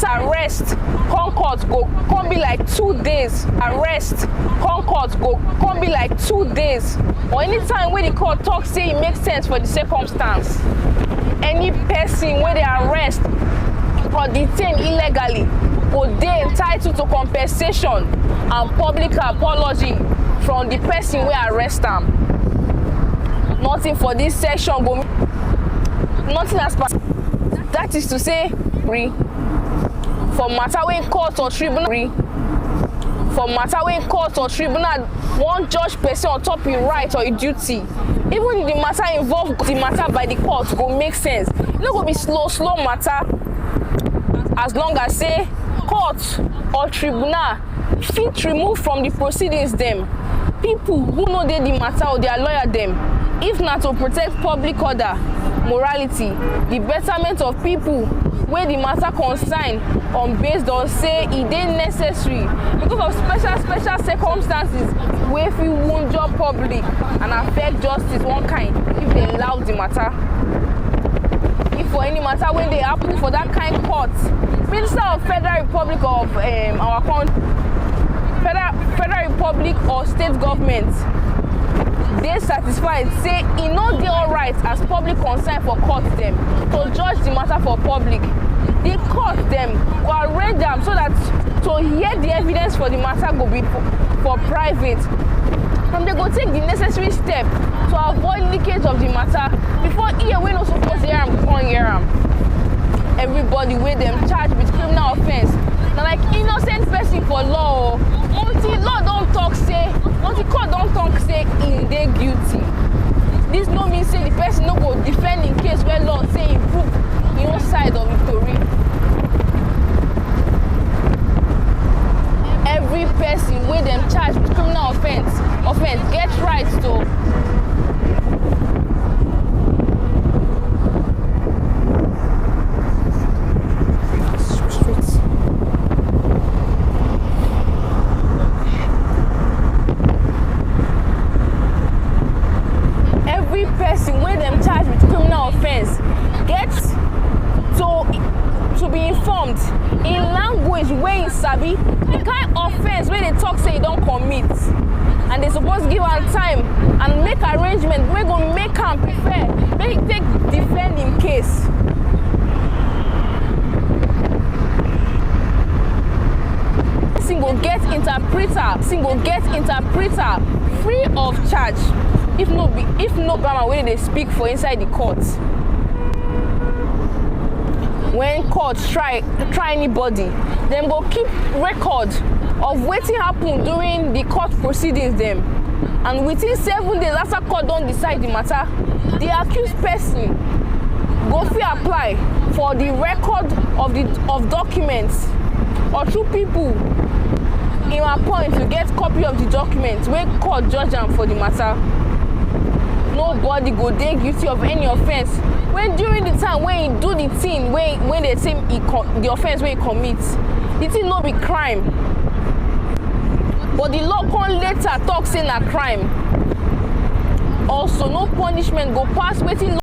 arrest come court go come be like 2 days. Or anytime wey the court talk say e make sense for the circumstance. Any person wey dey arrest or detain illegally go dey entitled to compensation and public apology from the person wey arrest am. Nothing for this section go nothing as per, that is to say for matter wey court or tribunal wan judge person on top im right or im duty, even if the matter involve the matter by the court go make sense. E no go be slow matter, as long as say court or tribunal fit remove from the proceedings dem people who no dey the matter or their lawyer dem, if na to protect public order, morality, the betterment of people wey the matter concern, based on say e dey necessary because of special circumstances wey fit wunjure public and affect justice one kind if they allow the matter. If for any matter wey dey happen for that kind court, Minister of Federal Republic of our country, Federal Republic or state government dey satisfied say e no dey alright as public concern for court dem to judge the matter for public, the court dem go arrange am so that to hear the evidence for the matter go be for private, and they go take the necessary step to avoid leakage of the matter before ear wey no suppose hear am come hear am. Everybody wey dem charge with criminal offence na like innocent person for law until law don talk say, until court don talk say im dey guilty. This no mean say the person no go defend in case where law say im prove im own side of the tori. Every person wey dem charge with criminal offence get right to to be informed in language wey im sabi the kind offence wey dey talk say e don commit, and dey suppose give am time and make arrangement wey go make am prepare make e take defend im case. Person go get interpreter free of charge if no grammar wey dey speak for inside the court. When court try anybody, dem go keep record of wetin happen during the court proceedings dem, and within 7 days after court don decide the matter, the accused person go fit apply for the record of documents or through people im appoint to get copy of the documents wey court judge am for the matter. Nobody go dey guilty of any offence when during the time when he do the thing when they say the offence wey he commit, the thing no be crime, but the law come later talk say na crime. Also, no punishment go pass wetin